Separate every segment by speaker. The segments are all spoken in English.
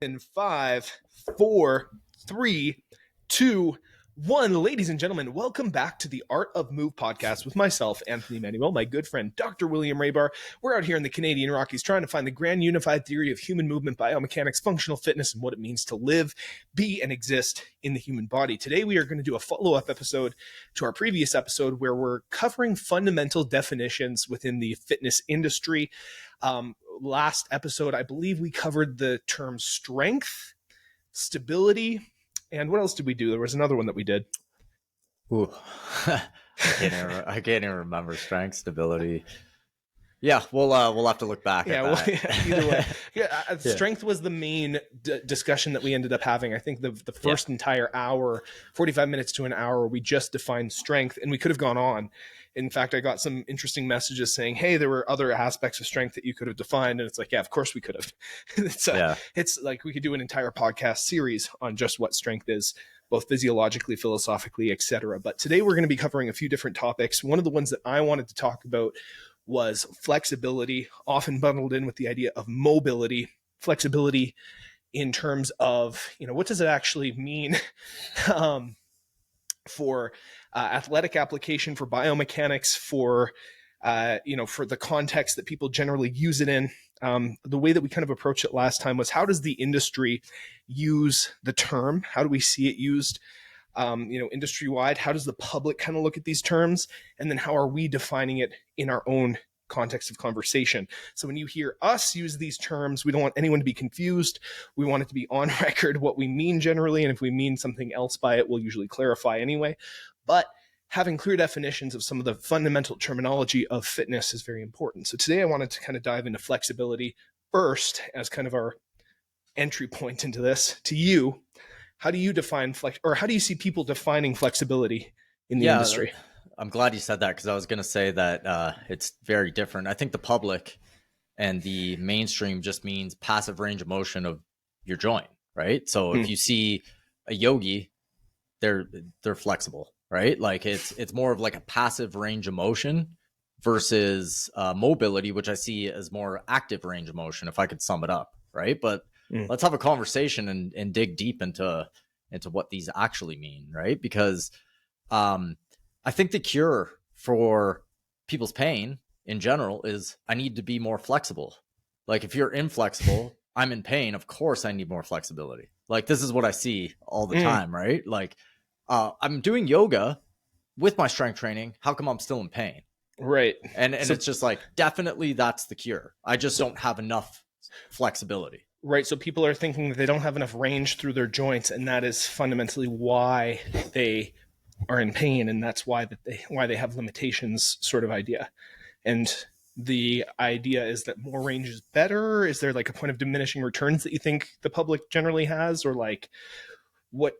Speaker 1: In 5, 4, 3, 2, 1. Ladies and gentlemen, welcome back to the Art of Move podcast with myself, Anthony Manuel, my good friend, Dr. William Raybar. We're out here in the Canadian Rockies trying to find the grand unified theory of human movement, biomechanics, functional fitness, and what it means to live, be, and exist in the human body. Today, we are going to do a follow-up episode to our previous episode where we're covering fundamental definitions within the fitness industry. Last episode, I believe we covered the term strength, stability, and what else did we do? There was another one that we did.
Speaker 2: Ooh, I can't even remember strength, stability. Yeah, we'll have to look back at that.
Speaker 1: Either way. Strength was the main discussion that we ended up having. I think the first entire hour, 45 minutes to an hour, we just defined strength, and we could have gone on. In fact, I got some interesting messages saying, hey, there were other aspects of strength that you could have defined. And it's like, yeah, of course we could have. It's like we could do an entire podcast series on just what strength is, both physiologically, philosophically, etc. But today we're going to be covering a few different topics. One of the ones that I wanted to talk about was flexibility, often bundled in with the idea of mobility. Flexibility in terms of, what does it actually mean for athletic application, for biomechanics, for the context that people generally use it in. The way that we kind of approached it last time was, how does the industry use the term? How do we see it used, industry-wide? How does the public kind of look at these terms? And then how are we defining it in our own context of conversation? So when you hear us use these terms, we don't want anyone to be confused. We want it to be on record what we mean generally. And if we mean something else by it, we'll usually clarify anyway. But having clear definitions of some of the fundamental terminology of fitness is very important. So today I wanted to kind of dive into flexibility first as kind of our entry point into this. To you, how do you define how do you see people defining flexibility in the industry?
Speaker 2: I'm glad you said that, because I was going to say that it's very different. I think the public and the mainstream just means passive range of motion of your joint, right? So if you see a yogi, they're flexible, right? Like it's more of like a passive range of motion versus mobility, which I see as more active range of motion, if I could sum it up, right? But let's have a conversation and dig deep into what these actually mean, right? Because I think the cure for people's pain in general is, I need to be more flexible. Like if you're inflexible, I'm in pain, of course I need more flexibility. Like this is what I see all the time, right? Like I'm doing yoga with my strength training. How come I'm still in pain?
Speaker 1: Right.
Speaker 2: And so it's just like, definitely that's the cure. I just don't have enough flexibility.
Speaker 1: Right. So people are thinking that they don't have enough range through their joints, and that is fundamentally why they are in pain, and that's why they have limitations sort of idea. And the idea is that more range is better. Is there like a point of diminishing returns that you think the public generally has, or like what?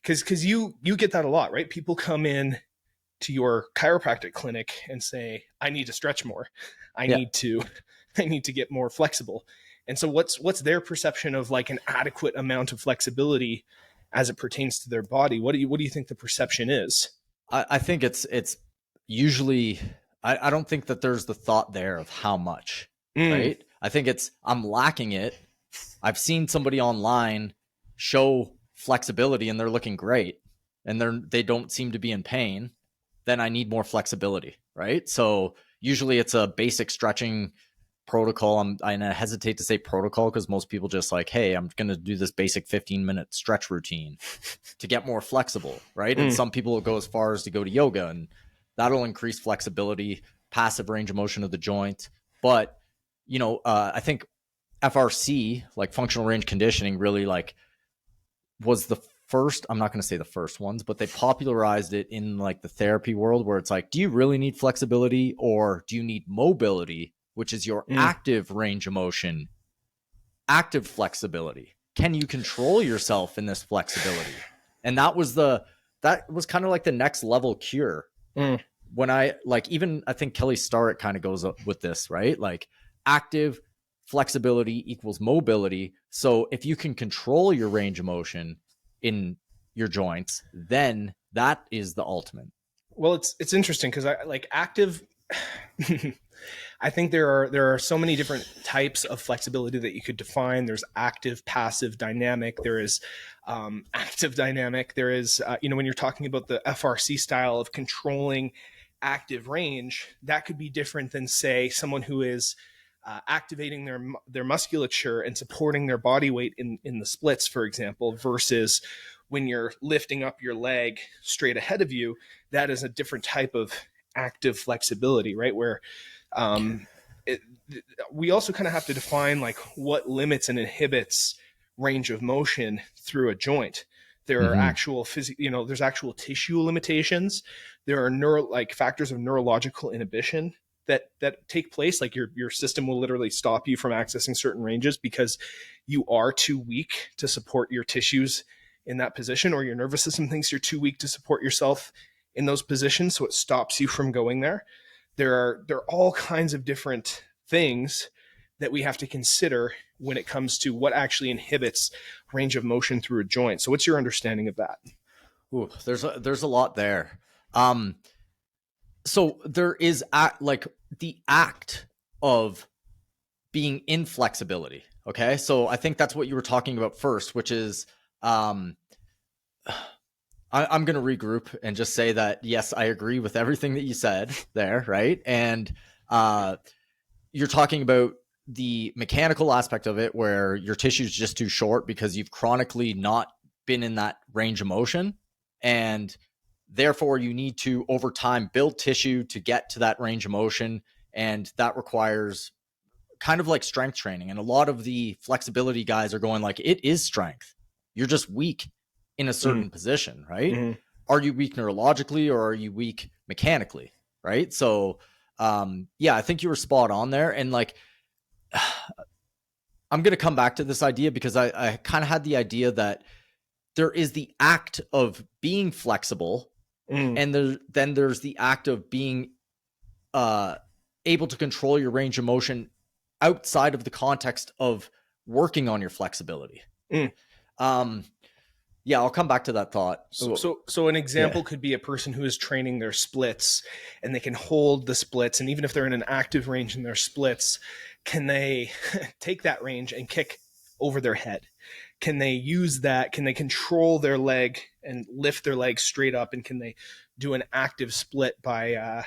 Speaker 1: Because you get that a lot, right? People come in to your chiropractic clinic and say, I need to stretch more. I need to get more flexible. And so what's their perception of like an adequate amount of flexibility as it pertains to their body? What do you think the perception is?
Speaker 2: I think it's usually, I don't think that there's the thought there of how much, right? I think I'm lacking it. I've seen somebody online show flexibility and they're looking great and they don't seem to be in pain. Then I need more flexibility, right? So usually it's a basic stretching protocol. I hesitate to say protocol because most people just like, hey, I'm going to do this basic 15-minute stretch routine to get more flexible, right? And some people will go as far as to go to yoga, and that'll increase flexibility, passive range of motion of the joint. But, I think FRC, like functional range conditioning, really like was the first, I'm not going to say the first ones, but they popularized it in like the therapy world, where it's like, do you really need flexibility, or do you need mobility, which is your active range of motion, active flexibility? Can you control yourself in this flexibility? And that was kind of like the next level cure. When I think Kelly Starrett kind of goes up with this, right? Like active flexibility equals mobility. So if you can control your range of motion in your joints, then that is the ultimate.
Speaker 1: Well, it's interesting because I like active I think there are so many different types of flexibility that you could define. There's active, passive, dynamic. There is active dynamic. There is when you're talking about the FRC style of controlling active range, that could be different than, say, someone who is activating their musculature and supporting their body weight in the splits, for example, versus when you're lifting up your leg straight ahead of you. That is a different type of active flexibility, right? Where um, it, we also kind of have to define like what limits and inhibits range of motion through a joint. There are
Speaker 2: Mm-hmm.
Speaker 1: actual there's actual tissue limitations. There are like factors of neurological inhibition that take place. Like your system will literally stop you from accessing certain ranges because you are too weak to support your tissues in that position, or your nervous system thinks you're too weak to support yourself in those positions, so it stops you from going there. There are all kinds of different things that we have to consider when it comes to what actually inhibits range of motion through a joint. So what's your understanding of that?
Speaker 2: Ooh, there's a lot there. So there is like the act of being in flexibility. Okay, so I think that's what you were talking about first, which is I'm going to regroup and just say that yes, I agree with everything that you said there, right? And you're talking about the mechanical aspect of it, where your tissue is just too short because you've chronically not been in that range of motion, and therefore you need to over time build tissue to get to that range of motion, and that requires kind of like strength training. And a lot of the flexibility guys are going like, it is strength, you're just weak in a certain position, right?
Speaker 1: Mm-hmm.
Speaker 2: Are you weak neurologically or are you weak mechanically, right? So yeah, I think you were spot on there. And like I'm going to come back to this idea because I kind of had the idea that there is the act of being flexible, and then there's the act of being able to control your range of motion outside of the context of working on your flexibility. Yeah, I'll come back to that thought.
Speaker 1: So an example could be a person who is training their splits, and they can hold the splits, and even if they're in an active range in their splits, can they take that range and kick over their head? Can they use that? Can they control their leg and lift their leg straight up? And can they do an active split by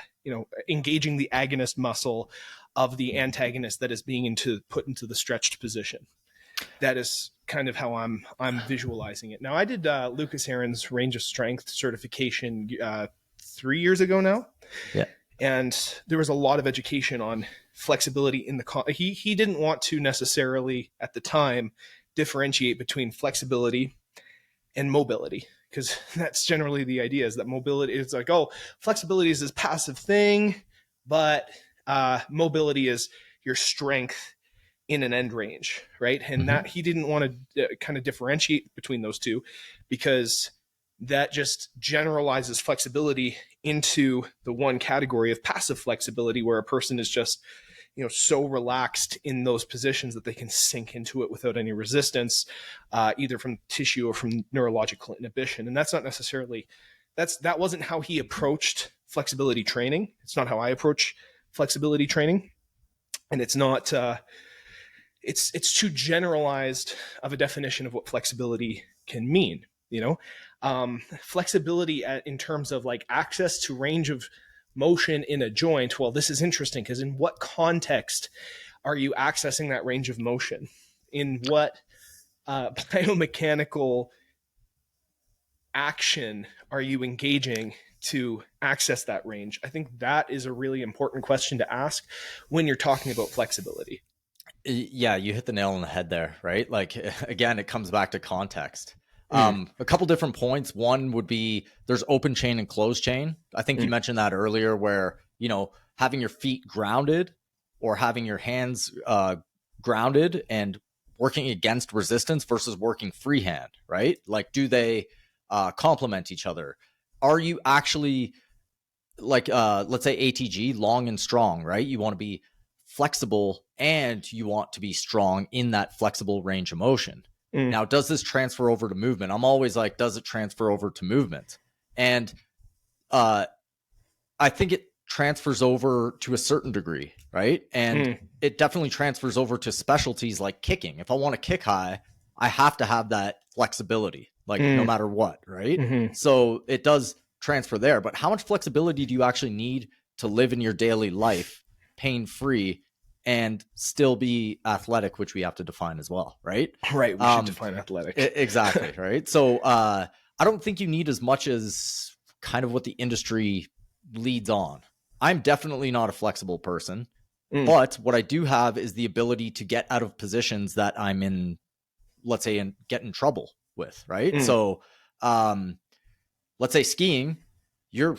Speaker 1: engaging the agonist muscle of the antagonist that is being put into the stretched position? That is kind of how I'm visualizing it. Now, I did Lucas Heron's range of strength certification 3 years ago now.
Speaker 2: Yeah.
Speaker 1: And there was a lot of education on flexibility in the he didn't want to necessarily at the time differentiate between flexibility and mobility, because that's generally the idea, is that mobility is like, oh, flexibility is this passive thing, but mobility is your strength in an end range, right? And that he didn't want to kind of differentiate between those two, because that just generalizes flexibility into the one category of passive flexibility, where a person is just so relaxed in those positions that they can sink into it without any resistance, either from tissue or from neurological inhibition. And that's not necessarily that wasn't how he approached flexibility training. It's not how I approach flexibility training, and it's not it's too generalized of a definition of what flexibility can mean. Flexibility in terms of like access to range of motion in a joint. Well, this is interesting, because in what context are you accessing that range of motion? In what biomechanical action are you engaging to access that range? I think that is a really important question to ask when you're talking about flexibility.
Speaker 2: Yeah, you hit the nail on the head there, right? Like, again, it comes back to context. A couple different points. One would be there's open chain and closed chain. I think you mentioned that earlier, where, having your feet grounded or having your hands grounded and working against resistance versus working freehand, right? Like, do they complement each other? Are you actually, like, let's say ATG, long and strong, right? You want to be flexible and you want to be strong in that flexible range of motion. Now, does this transfer over to movement? I'm always like, does it transfer over to movement? And I think it transfers over to a certain degree, right? And it definitely transfers over to specialties like kicking. If I want to kick high, I have to have that flexibility, like no matter what, right?
Speaker 1: Mm-hmm.
Speaker 2: So it does transfer there. But how much flexibility do you actually need to live in your daily life pain-free and still be athletic, which we have to define as well, right?
Speaker 1: Right. We should define athletic.
Speaker 2: Exactly, right? So I don't think you need as much as kind of what the industry leads on. I'm definitely not a flexible person, but what I do have is the ability to get out of positions that I'm in, let's say, and get in trouble with, right? So let's say skiing, your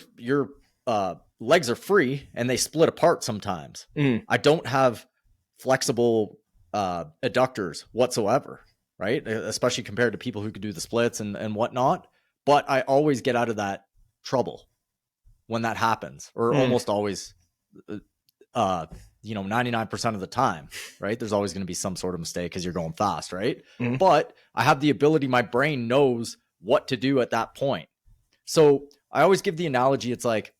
Speaker 2: legs are free and they split apart sometimes. I don't have flexible adductors whatsoever, right? Especially compared to people who could do the splits and whatnot. But I always get out of that trouble when that happens, or almost always, 99% of the time, right? There's always going to be some sort of mistake because you're going fast, right? But I have the ability, my brain knows what to do at that point. So I always give the analogy, it's like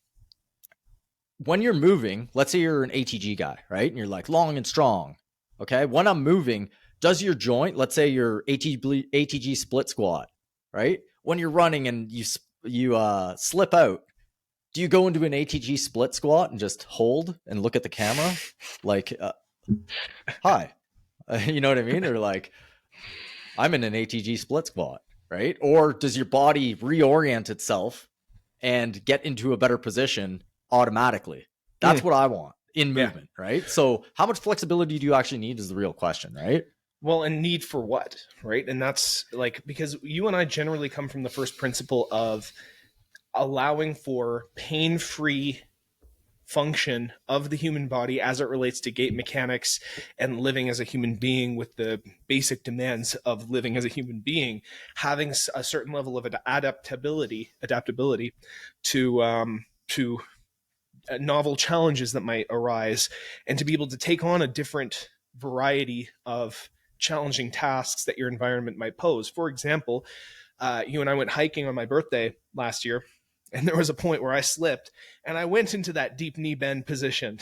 Speaker 2: when you're moving, let's say you're an ATG guy, right? And you're like long and strong. Okay. When I'm moving, does your joint, let's say your ATG split squat, right? When you're running and you slip out, do you go into an ATG split squat and just hold and look at the camera? Like, hi, you know what I mean? Or like, I'm in an ATG split squat, right? Or does your body reorient itself and get into a better position automatically? That's what I want in movement, right? So how much flexibility do you actually need is the real question, right?
Speaker 1: Well, and need for what, right? And that's like, because you and I generally come from the first principle of allowing for pain-free function of the human body as it relates to gait mechanics and living as a human being with the basic demands of living as a human being, having a certain level of adaptability to novel challenges that might arise, and to be able to take on a different variety of challenging tasks that your environment might pose. For example, you and I went hiking on my birthday last year, and there was a point where I slipped and I went into that deep knee bend position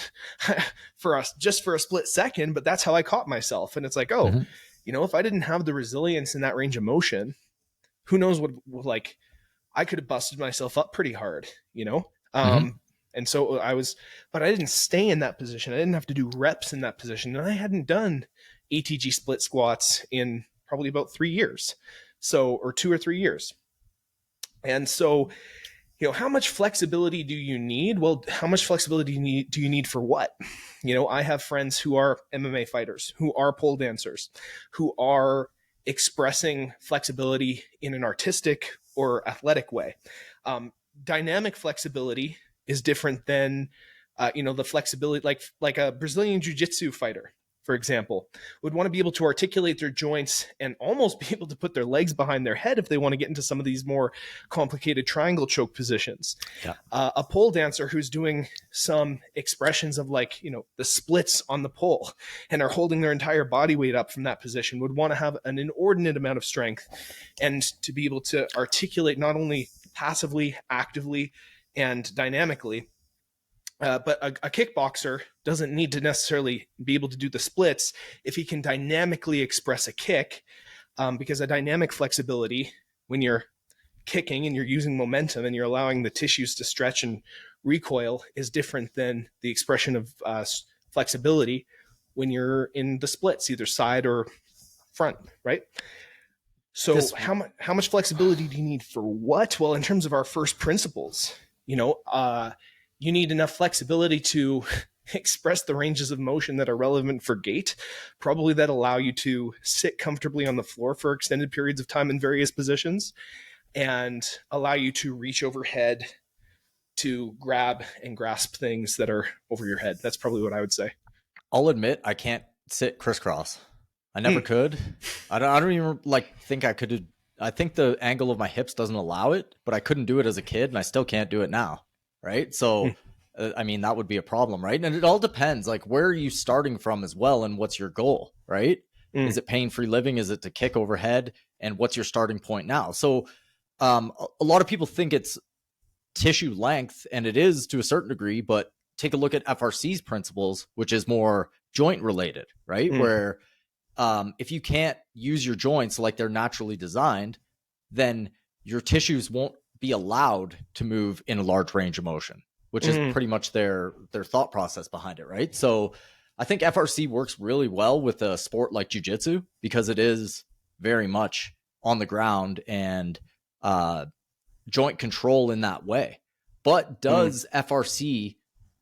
Speaker 1: just for a split second, but that's how I caught myself. And it's like, oh, if I didn't have the resilience in that range of motion, who knows what, like, I could have busted myself up pretty hard, And so but I didn't stay in that position. I didn't have to do reps in that position. And I hadn't done ATG split squats in probably about 3 years. Or 2 or 3 years. And so, how much flexibility do you need? Well, how much flexibility do you need for what? I have friends who are MMA fighters, who are pole dancers, who are expressing flexibility in an artistic or athletic way. Dynamic flexibility is different than, the flexibility, like a Brazilian jiu-jitsu fighter, for example, would want to be able to articulate their joints and almost be able to put their legs behind their head if they want to get into some of these more complicated triangle choke positions. Yeah. A pole dancer who's doing some expressions of the splits on the pole and are holding their entire body weight up from that position would want to have an inordinate amount of strength and to be able to articulate not only passively, actively, and dynamically, but a kickboxer doesn't need to necessarily be able to do the splits if he can dynamically express a kick, because a dynamic flexibility, when you're kicking and you're using momentum and you're allowing the tissues to stretch and recoil, is different than the expression of flexibility when you're in the splits, either side or front, right? So how much flexibility do you need for what? Well, in terms of our first principles, you need enough flexibility to express the ranges of motion that are relevant for gait, probably that allow you to sit comfortably on the floor for extended periods of time in various positions, and allow you to reach overhead to grab and grasp things that are over your head. That's probably what I would say.
Speaker 2: I'll admit I can't sit crisscross. I never could. I don't even think I could. I think the angle of my hips doesn't allow it, but I couldn't do it as a kid, and I still can't do it now. Right. So, that would be a problem. Right. And it all depends, like, where are you starting from as well? And what's your goal? Right. Is it pain-free living? Is it to kick overhead? And what's your starting point now? So, a lot of people think it's tissue length, and it is to a certain degree, but take a look at FRC's principles, which is more joint related, right? Where if you can't use your joints like they're naturally designed, then your tissues won't be allowed to move in a large range of motion, which is pretty much their thought process behind it, right? So I think FRC works really well with a sport like jiu-jitsu because it is very much on the ground and joint control in that way. But does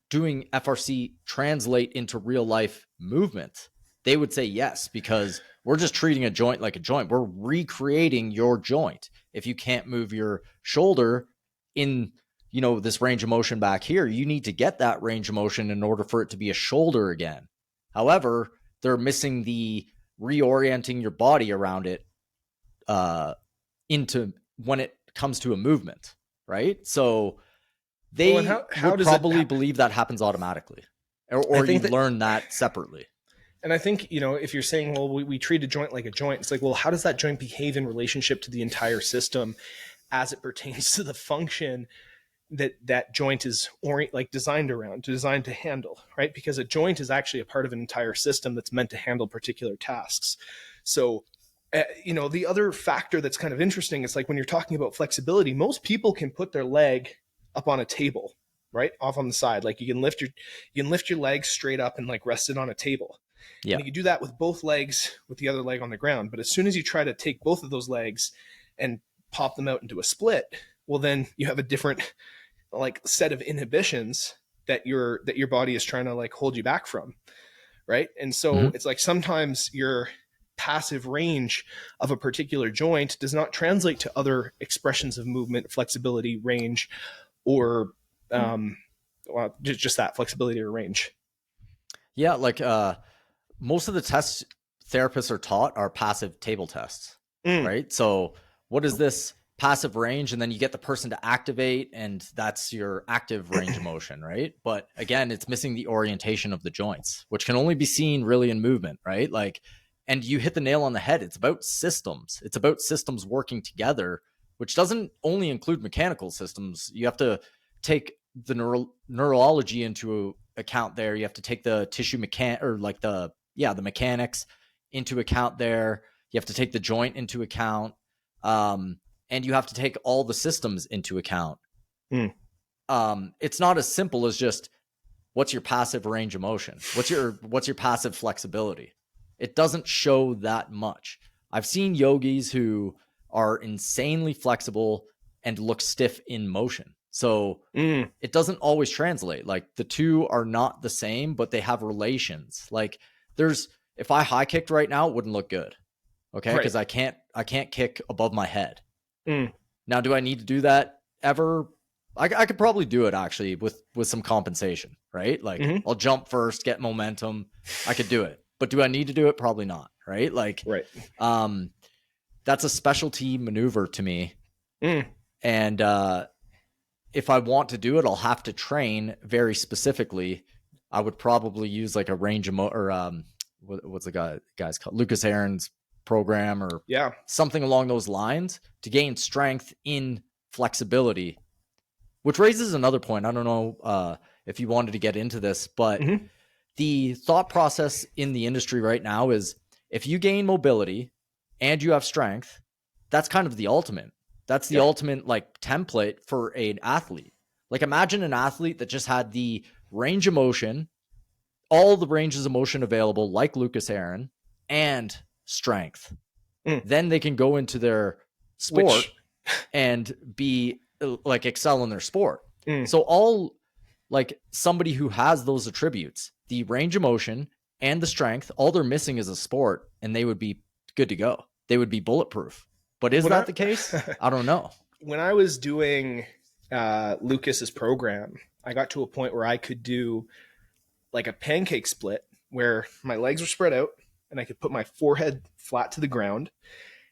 Speaker 2: doing FRC translate into real life movement? They would say yes, because we're just treating a joint like a joint. We're recreating your joint. If you can't move your shoulder in, this range of motion back here, you need to get that range of motion in order for it to be a shoulder again. However, they're missing the reorienting your body around it into when it comes to a movement, right? So they would probably believe that happens automatically, or you learn that separately.
Speaker 1: And I think, if you're saying, well, we treat a joint like a joint, it's like, well, how does that joint behave in relationship to the entire system as it pertains to the function that joint is designed to handle, right? Because a joint is actually a part of an entire system that's meant to handle particular tasks. So, the other factor that's kind of interesting is like when you're talking about flexibility, most people can put their leg up on a table, right? Off on the side. Like you can lift your legs straight up and like rest it on a table. Yeah. And you can do that with both legs with the other leg on the ground. But as soon as you try to take both of those legs and pop them out into a split, well, then you have a different like set of inhibitions that your body is trying to like hold you back from. Right. And so it's like sometimes your passive range of a particular joint does not translate to other expressions of movement, flexibility, range, or just that flexibility or range.
Speaker 2: Yeah. Like most of the tests therapists are taught are passive table tests, right? So what is this passive range? And then you get the person to activate, and that's your active range of motion, right? But again, it's missing the orientation of the joints, which can only be seen really in movement, right? Like, and you hit the nail on the head. It's about systems. It's about systems working together, which doesn't only include mechanical systems. You have to take the neurology into account there. You have to take the tissue the mechanics into account there. You have to take the joint into account. And you have to take all the systems into account. It's not as simple as just what's your passive range of motion? What's your passive flexibility? It doesn't show that much. I've seen yogis who are insanely flexible and look stiff in motion. So it doesn't always translate. Like the two are not the same, but they have relations. Like if I high kicked right now, it wouldn't look good. Okay. Because I can't kick above my head. Now, do I need to do that ever? I could probably do it actually with some compensation, right? Like I'll jump first, get momentum. I could do it, but do I need to do it? Probably not. Right. Like, that's a specialty maneuver to me. And, if I want to do it, I'll have to train very specifically. I would probably use like a range of what's the guy's called? Lucas Aaron's program or something along those lines to gain strength in flexibility, which raises another point. I don't know if you wanted to get into this, but the thought process in the industry right now is if you gain mobility and you have strength, that's kind of the ultimate. That's the ultimate like template for an athlete. Like imagine an athlete that just had the range of motion, all the ranges of motion available, like Lucas Aaron, and strength. Then they can go into their sport and be like excel in their sport. So all like somebody who has those attributes, the range of motion and the strength, all they're missing is a sport, and they would be good to go. They would be bulletproof. But is that the case? I don't know.
Speaker 1: When I was doing Lucas's program, I got to a point where I could do like a pancake split where my legs were spread out and I could put my forehead flat to the ground,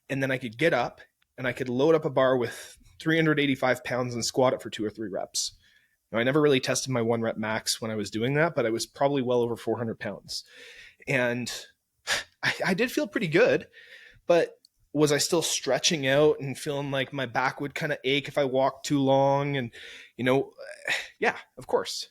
Speaker 1: and then I could get up and I could load up a bar with 385 pounds and squat it for 2 or 3 reps. Now, I never really tested my 1 rep max when I was doing that, but I was probably well over 400 pounds. And I did feel pretty good, but was I still stretching out and feeling like my back would kind of ache if I walked too long? And, yeah, of course.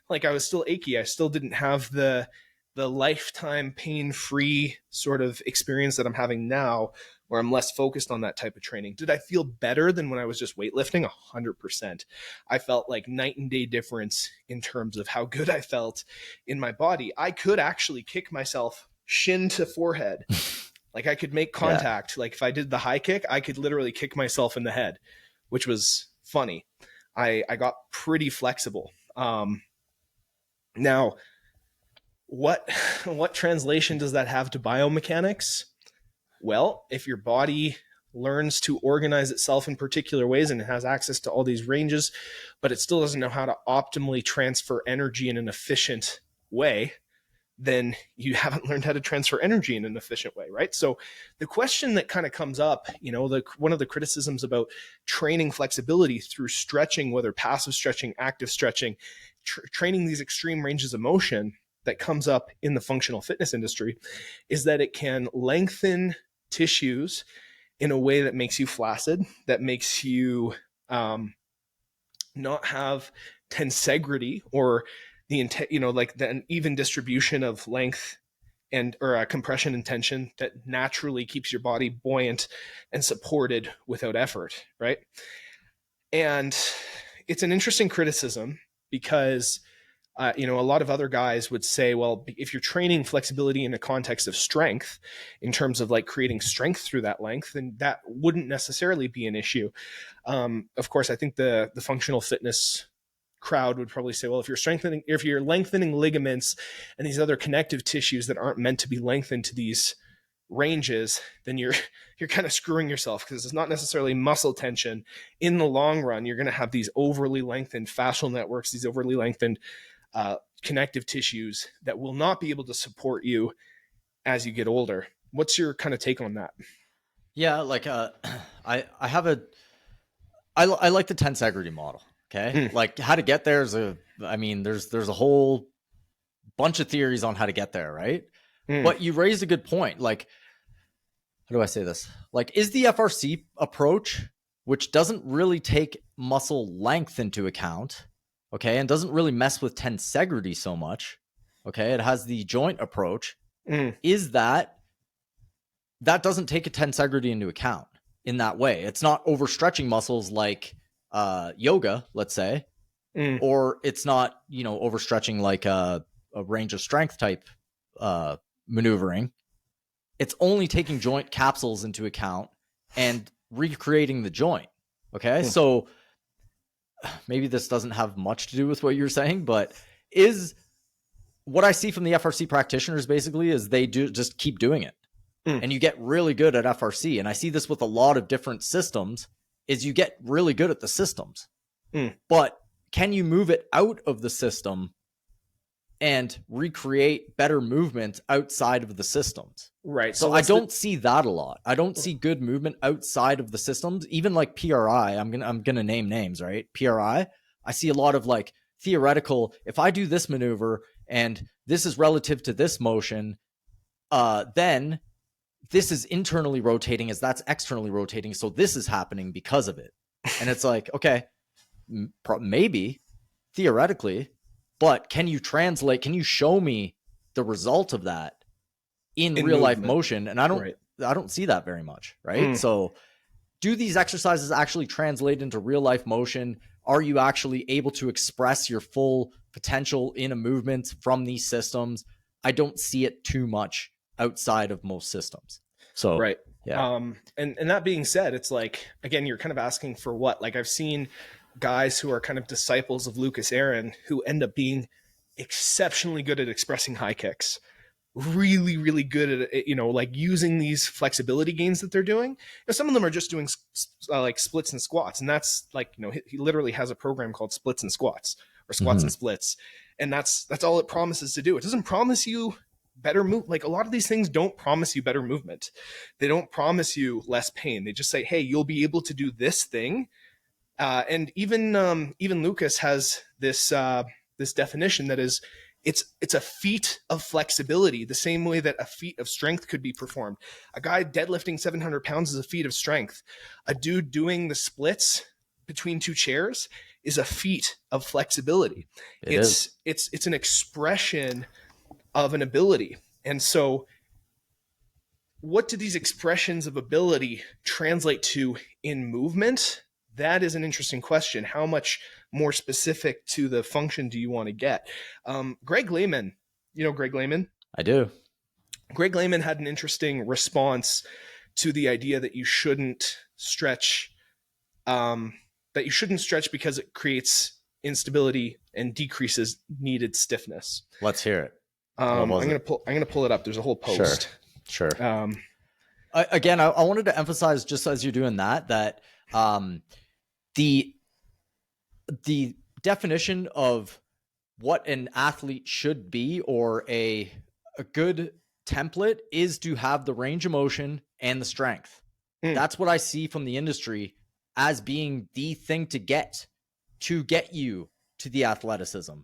Speaker 1: Like I was still achy. I still didn't have the lifetime pain-free sort of experience that I'm having now, where I'm less focused on that type of training. Did I feel better than when I was just weightlifting? 100%. I felt like night and day difference in terms of how good I felt in my body. I could actually kick myself shin to forehead. Like I could make
Speaker 2: Yeah.
Speaker 1: contact. Like if I did the high kick, I could literally kick myself in the head, which was funny. I got pretty flexible. Now, what what translation does that have to biomechanics? Well, if your body learns to organize itself in particular ways and it has access to all these ranges, but it still doesn't know how to optimally transfer energy in an efficient way, then you haven't learned how to transfer energy in an efficient way, right? So the question that kind of comes up, one of the criticisms about training flexibility through stretching, whether passive stretching, active stretching, training these extreme ranges of motion that comes up in the functional fitness industry, is that it can lengthen tissues in a way that makes you flaccid, that makes you not have tensegrity, or like an even distribution of length and or compression and tension that naturally keeps your body buoyant and supported without effort, right? And it's an interesting criticism because a lot of other guys would say, well, if you're training flexibility in the context of strength, in terms of like creating strength through that length, then that wouldn't necessarily be an issue. Of course, I think the functional fitness crowd would probably say, well, if you're lengthening ligaments and these other connective tissues that aren't meant to be lengthened to these ranges, then you're kind of screwing yourself, because it's not necessarily muscle tension. In the long run, you're going to have these overly lengthened fascial networks, these overly lengthened connective tissues that will not be able to support you as you get older. What's your kind of take on that?
Speaker 2: Yeah, like I have a I like the tensegrity model. Okay, like how to get there is there's a whole bunch of theories on how to get there, right? But you raised a good point. Like, how do I say this? Like, is the FRC approach, which doesn't really take muscle length into account, okay, and doesn't really mess with tensegrity so much, okay, it has the joint approach, is that doesn't take a tensegrity into account in that way. It's not overstretching muscles like yoga, let's say, or it's not, overstretching like a range of strength type maneuvering. It's only taking joint capsules into account and recreating the joint. Okay. So maybe this doesn't have much to do with what you're saying, but is what I see from the FRC practitioners basically is they do just keep doing it. And you get really good at FRC. And I see this with a lot of different systems, is you get really good at the systems, but can you move it out of the system and recreate better movement outside of the systems?
Speaker 1: Right.
Speaker 2: So I don't see that a lot. I don't see good movement outside of the systems, even like PRI. I'm gonna name names, right? PRI. I see a lot of like theoretical. If I do this maneuver and this is relative to this motion, then this is internally rotating as that's externally rotating. So this is happening because of it. And it's like, okay, maybe theoretically, but can you show me the result of that in real life motion? And I don't see that very much. Right. So do these exercises actually translate into real life motion? Are you actually able to express your full potential in a movement from these systems? I don't see it too much outside of most systems. So,
Speaker 1: right.
Speaker 2: Yeah.
Speaker 1: And that being said, it's like, again, you're kind of asking for what? Like I've seen guys who are kind of disciples of Lucas Aaron who end up being exceptionally good at expressing high kicks, really, really good at it, like using these flexibility gains that they're doing. Some of them are just doing like splits and squats. And that's like, he literally has a program called Splits and Squats, or Squats and Splits. And that's all it promises to do. It doesn't promise you better move. Like a lot of these things don't promise you better movement. They don't promise you less pain. They just say, hey, you'll be able to do this thing. And even Lucas has this definition that is, it's a feat of flexibility, the same way that a feat of strength could be performed. A guy deadlifting 700 pounds is a feat of strength. A dude doing the splits between two chairs is a feat of flexibility.
Speaker 2: It is.
Speaker 1: It's an expression of an ability. And so what do these expressions of ability translate to in movement? That is an interesting question. How much more specific to the function do you want to get? Greg Lehman, you know Greg Lehman?
Speaker 2: I do.
Speaker 1: Greg Lehman had an interesting response to the idea that you shouldn't stretch, because it creates instability and decreases needed stiffness.
Speaker 2: Let's hear it.
Speaker 1: I'm gonna pull it up. There's a whole post.
Speaker 2: Sure. Again, I wanted to emphasize, just as you're doing that the definition of what an athlete should be, or a good template, is to have the range of motion and the strength. That's what I see from the industry as being the thing to get you to the athleticism.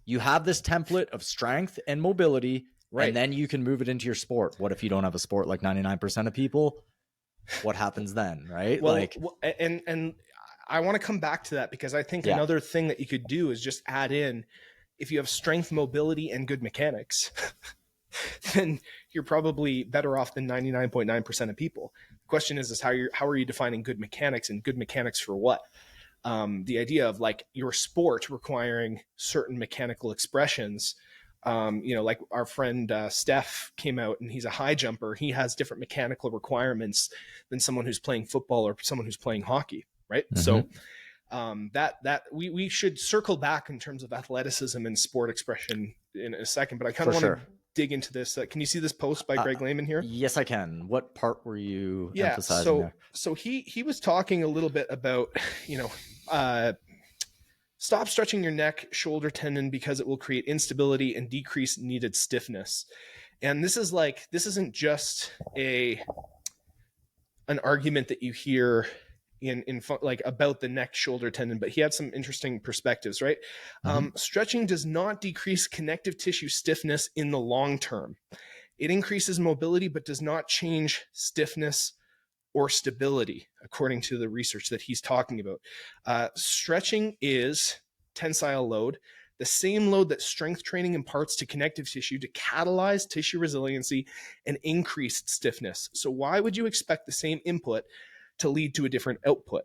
Speaker 2: You have this template of strength and mobility, right, and then you can move it into your sport. What if you don't have a sport like 99% of people? What happens then, right?
Speaker 1: And I want to come back to that, because I think another thing that you could do is just add in, if you have strength, mobility, and good mechanics, then you're probably better off than 99.9% of people. The question is how are you defining good mechanics, and good mechanics for what? The idea of like your sport requiring certain mechanical expressions. Like our friend Steph came out, and he's a high jumper. He has different mechanical requirements than someone who's playing football or someone who's playing hockey, right? Mm-hmm. So that we should circle back in terms of athleticism and sport expression in a second. But I kind of want to dig into this. Can you see this post by Greg Lehman here?
Speaker 2: Yes, I can. What part were you emphasizing there?
Speaker 1: So he was talking a little bit about, stop stretching your neck shoulder tendon because it will create instability and decrease needed stiffness. And this isn't just an argument that you hear in like about the neck shoulder tendon, but he had some interesting perspectives, right? Mm-hmm. Stretching does not decrease connective tissue stiffness in the long term. It increases mobility, but does not change stiffness or stability, according to the research that he's talking about. Stretching is tensile load, the same load that strength training imparts to connective tissue to catalyze tissue resiliency and increased stiffness. So why would you expect the same input to lead to a different output?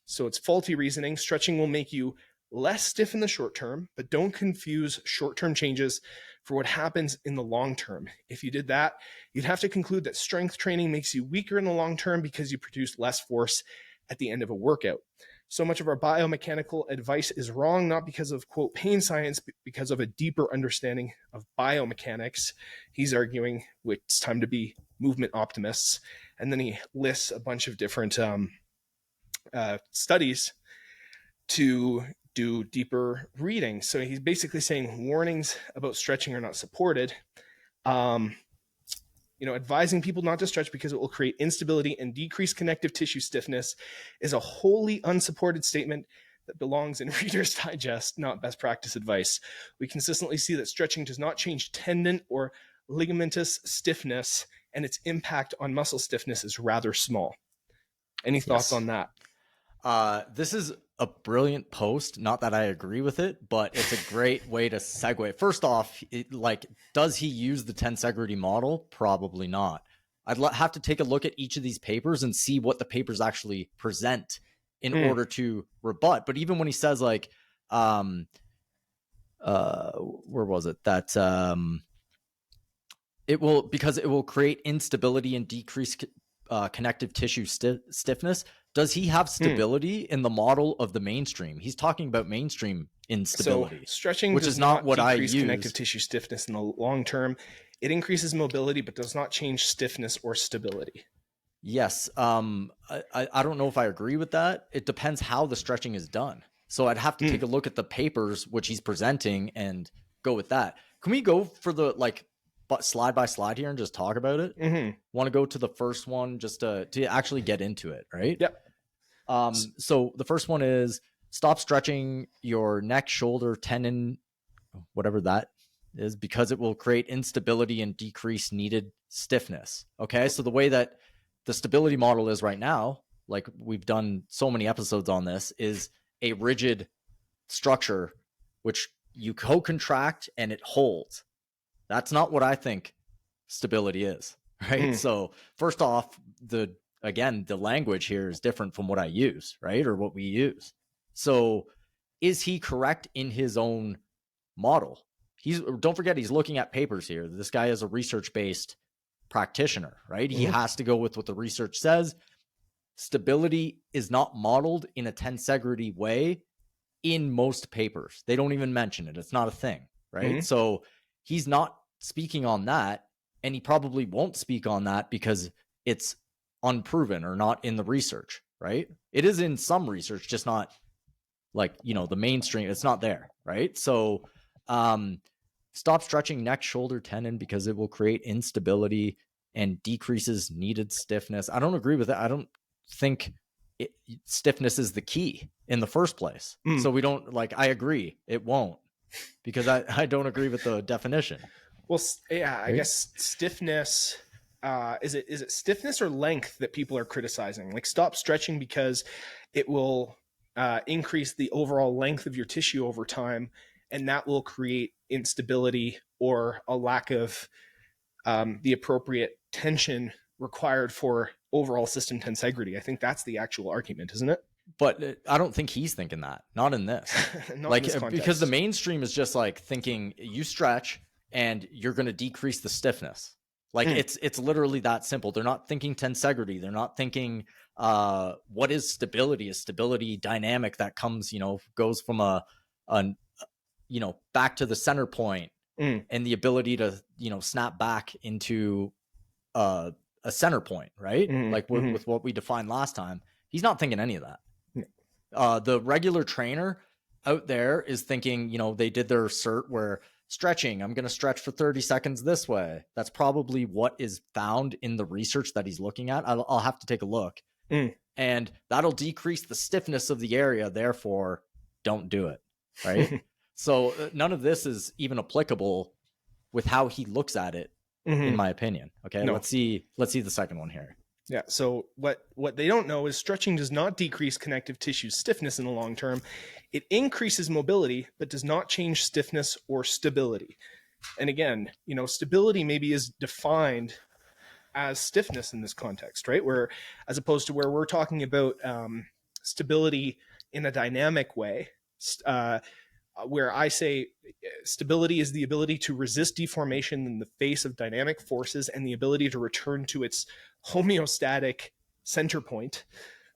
Speaker 1: So it's faulty reasoning. Stretching will make you less stiff in the short term, but don't confuse short-term changes for what happens in the long term. If you did that, you'd have to conclude that strength training makes you weaker in the long term because you produce less force at the end of a workout. So much of our biomechanical advice is wrong, not because of, quote, pain science, but because of a deeper understanding of biomechanics. He's arguing it's time to be movement optimists. And then he lists a bunch of different studies to do deeper reading. So he's basically saying warnings about stretching are not supported. Advising people not to stretch because it will create instability and decrease connective tissue stiffness is a wholly unsupported statement that belongs in Reader's Digest, not best practice advice. We consistently see that stretching does not change tendon or ligamentous stiffness, and its impact on muscle stiffness is rather small. Any thoughts on that?
Speaker 2: This is a brilliant post. Not that I agree with it, but it's a great way to segue. First off, does he use the tensegrity model? Probably not. I'd have to take a look at each of these papers and see what the papers actually present in order to rebut. But even when he says where was it? That it will create instability and decrease connective tissue stiffness. Does he have stability in the model of the mainstream? He's talking about mainstream instability.
Speaker 1: So stretching, which is not what I use. Connective tissue stiffness in the long term. It increases mobility, but does not change stiffness or stability.
Speaker 2: Yes. I don't know if I agree with that. It depends how the stretching is done. So I'd have to take a look at the papers which he's presenting and go with that. Can we go for the slide by slide here and just talk about it? Mm-hmm. Want to go to the first one just to actually get into it, right?
Speaker 1: Yep.
Speaker 2: So the first one is stop stretching your neck, shoulder, tendon, whatever that is, because it will create instability and decrease needed stiffness. Okay. So the way that the stability model is right now, like we've done so many episodes on this, is a rigid structure, which you co-contract and it holds. That's not what I think stability is, right? So first off, the language here is different from what I use, right? Or what we use. So is he correct in his own model? Don't forget, he's looking at papers here. This guy is a research-based practitioner, right? He has to go with what the research says. Stability is not modeled in a tensegrity way in most papers. They don't even mention it. It's not a thing, right? So he's not speaking on that, and he probably won't speak on that because it's unproven or not in the research, right? It is in some research, just not like, the mainstream. It's not there, right? So stop stretching neck shoulder tendon because it will create instability and decreases needed stiffness. I don't agree with that. I don't think stiffness is the key in the first place. So we don't I agree it won't, because I don't agree with the definition.
Speaker 1: Well, yeah, I guess stiffness, is it stiffness or length that people are criticizing? Like, stop stretching because it will increase the overall length of your tissue over time, and that will create instability or a lack of the appropriate tension required for overall system tensegrity. I think that's the actual argument, isn't it?
Speaker 2: But I don't think he's thinking that. Not in this.
Speaker 1: Not in this context.
Speaker 2: Because the mainstream is just thinking you stretch and you're going to decrease the stiffness. It's literally that simple. They're not thinking tensegrity. They're not thinking what is stability? Is stability dynamic that comes, goes from a back to the center point and the ability to, snap back into a center point, right? With what we defined last time. He's not thinking any of that. The regular trainer out there is thinking, they did their cert where stretching, I'm going to stretch for 30 seconds this way. That's probably what is found in the research that he's looking at. I'll have to take a look. And that'll decrease the stiffness of the area. Therefore, don't do it. Right. So none of this is even applicable with how he looks at it, in my opinion. Okay. No. Let's see the second one here.
Speaker 1: Yeah. So what they don't know is stretching does not decrease connective tissue stiffness in the long term. It increases mobility, but does not change stiffness or stability. And again, stability maybe is defined as stiffness in this context, right? Where, as opposed to where we're talking about stability in a dynamic way, where I say stability is the ability to resist deformation in the face of dynamic forces and the ability to return to its homeostatic center point,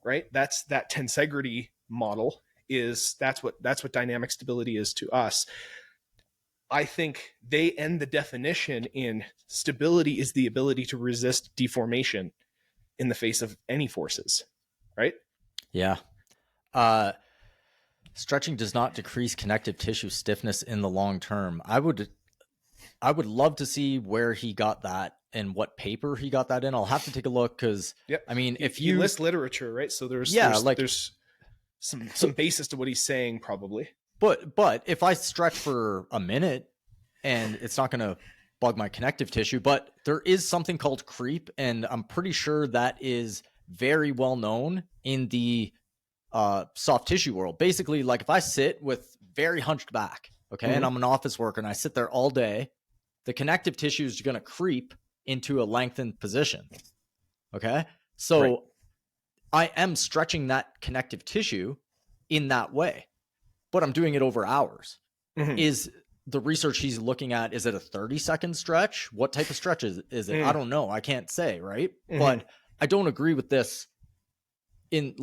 Speaker 1: right? That's that tensegrity model. That's what dynamic stability is to us. I think they end the definition in stability is the ability to resist deformation in the face of any forces, right?
Speaker 2: Yeah. Stretching does not decrease connective tissue stiffness in the long term. I would love to see where he got that and what paper he got that in. I'll have to take a look because, I mean, if you
Speaker 1: list literature, right? So there's some basis to what he's saying, probably.
Speaker 2: But if I stretch for a minute and it's not going to bug my connective tissue, but there is something called creep, and I'm pretty sure that is very well known in the soft tissue world. Basically, if I sit with very hunched back, okay, and I'm an office worker and I sit there all day, the connective tissue is going to creep into a lengthened position. Okay. So I am stretching that connective tissue in that way, but I'm doing it over hours. Is the research he's looking at, is it a 30-second stretch? What type of stretch is it? I don't know. I can't say, right? But I don't agree with this in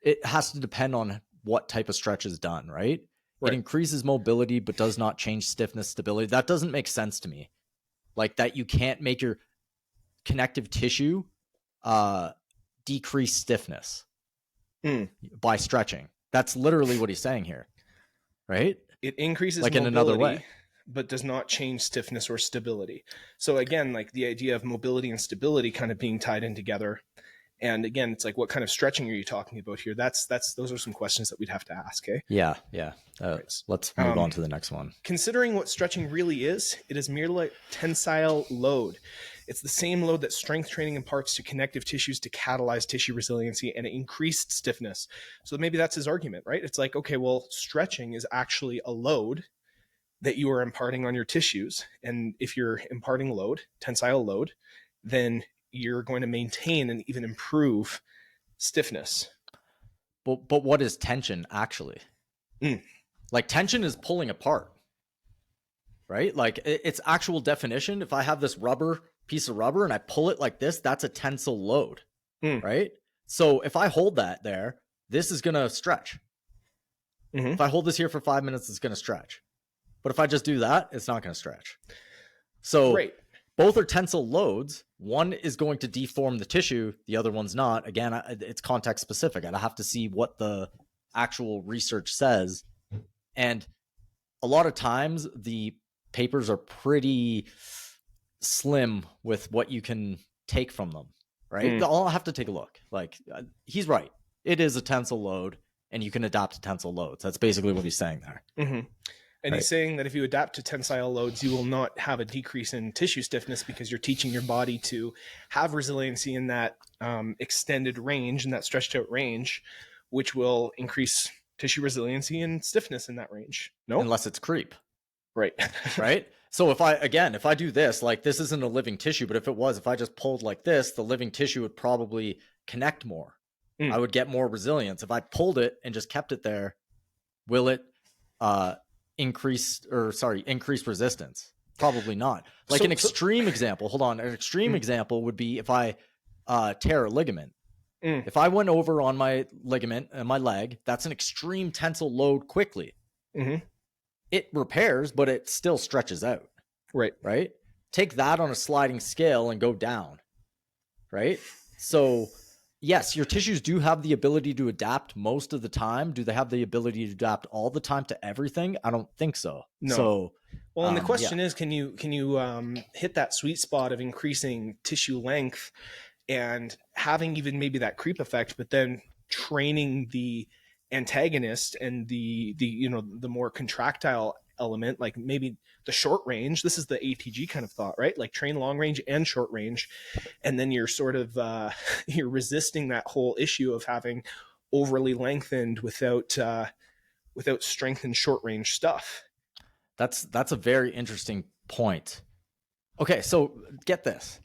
Speaker 2: it has to depend on what type of stretch is done, right? It increases mobility, but does not change stiffness, stability. That doesn't make sense to me. That you can't make your connective tissue decrease stiffness by stretching. That's literally what he's saying here, right?
Speaker 1: It increases mobility, in another way, but does not change stiffness or stability. So again, the idea of mobility and stability kind of being tied in together. And again, it's what kind of stretching are you talking about here? Those are some questions that we'd have to ask. Okay.
Speaker 2: Yeah. Let's move on to the next one.
Speaker 1: Considering what stretching really is, it is merely tensile load. It's the same load that strength training imparts to connective tissues to catalyze tissue resiliency and increased stiffness. So maybe that's his argument, right? It's like, okay, well, stretching is actually a load that you are imparting on your tissues. And if you're imparting load, tensile load, then you're going to maintain and even improve stiffness.
Speaker 2: But what is tension actually? Like tension is pulling apart, right? Like its actual definition, if I have this piece of rubber and I pull it like this, that's a tensile load, right? So if I hold that there, this is going to stretch. If I hold this here for 5 minutes, it's going to stretch. But if I just do that, it's not going to stretch. So both are tensile loads. One is going to deform the tissue. The other one's not. Again, it's context specific. I have to see what the actual research says. And a lot of times the papers are pretty slim with what you can take from them, right? I'll have to take a look. Like he's right. It is a tensile load and you can adapt to tensile loads. That's basically what he's saying there.
Speaker 1: And he's saying that if you adapt to tensile loads, you will not have a decrease in tissue stiffness because you're teaching your body to have resiliency in that extended range, in that stretched out range, which will increase tissue resiliency and stiffness in that range. No?
Speaker 2: Unless it's creep.
Speaker 1: Right.
Speaker 2: Right? So if I do this, like this isn't a living tissue, but if I just pulled like this, the living tissue would probably connect more. I would get more resilience. If I pulled it and just kept it there, will it increase resistance? Probably not. Like an extreme example, an extreme example would be if I tear a ligament. If I went over on my ligament and my leg, that's an extreme tensile load quickly. It repairs, but it still stretches out. Right. Take that on a sliding scale and go down. Right. So yes, your tissues do have the ability to adapt most of the time. Do they have the ability to adapt all the time to everything? I don't think so.
Speaker 1: No.
Speaker 2: So,
Speaker 1: well, and the question is, can you hit that sweet spot of increasing tissue length and having even maybe that creep effect, but then training the antagonist and the more contractile element, like maybe the short range. This is the ATG kind of thought, right? Like train long range and short range, and then you're sort of you're resisting that whole issue of having overly lengthened without strengthened short range stuff.
Speaker 2: That's a very interesting point. Okay, so get this.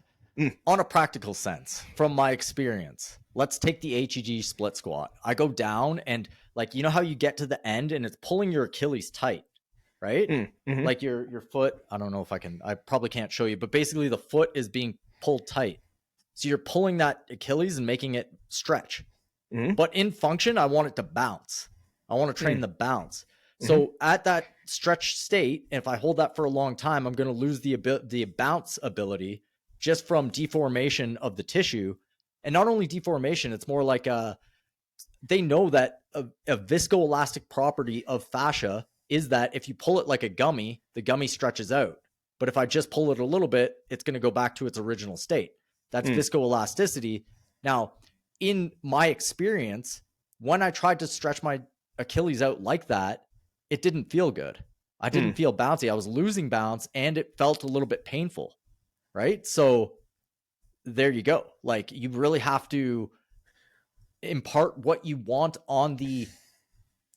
Speaker 2: On a practical sense, from my experience, let's take the HEG split squat. I go down and like, you know how you get to the end and it's pulling your Achilles tight, right? Like your foot, I don't know if I probably can't show you, but basically the foot is being pulled tight. So you're pulling that Achilles and making it stretch. But in function, I want it to bounce. I want to train the bounce. So at that stretch state, if I hold that for a long time, I'm going to lose the bounce ability just from deformation of the tissue. And not only deformation, it's more like they know that a viscoelastic property of fascia is that if you pull it like a gummy, the gummy stretches out. But if I just pull it a little bit, it's going to go back to its original state. That's viscoelasticity. Now, in my experience, when I tried to stretch my Achilles out like that, it didn't feel good. I didn't feel bouncy. I was losing bounce and it felt a little bit painful. Right. So there you go. Like you really have to impart what you want on the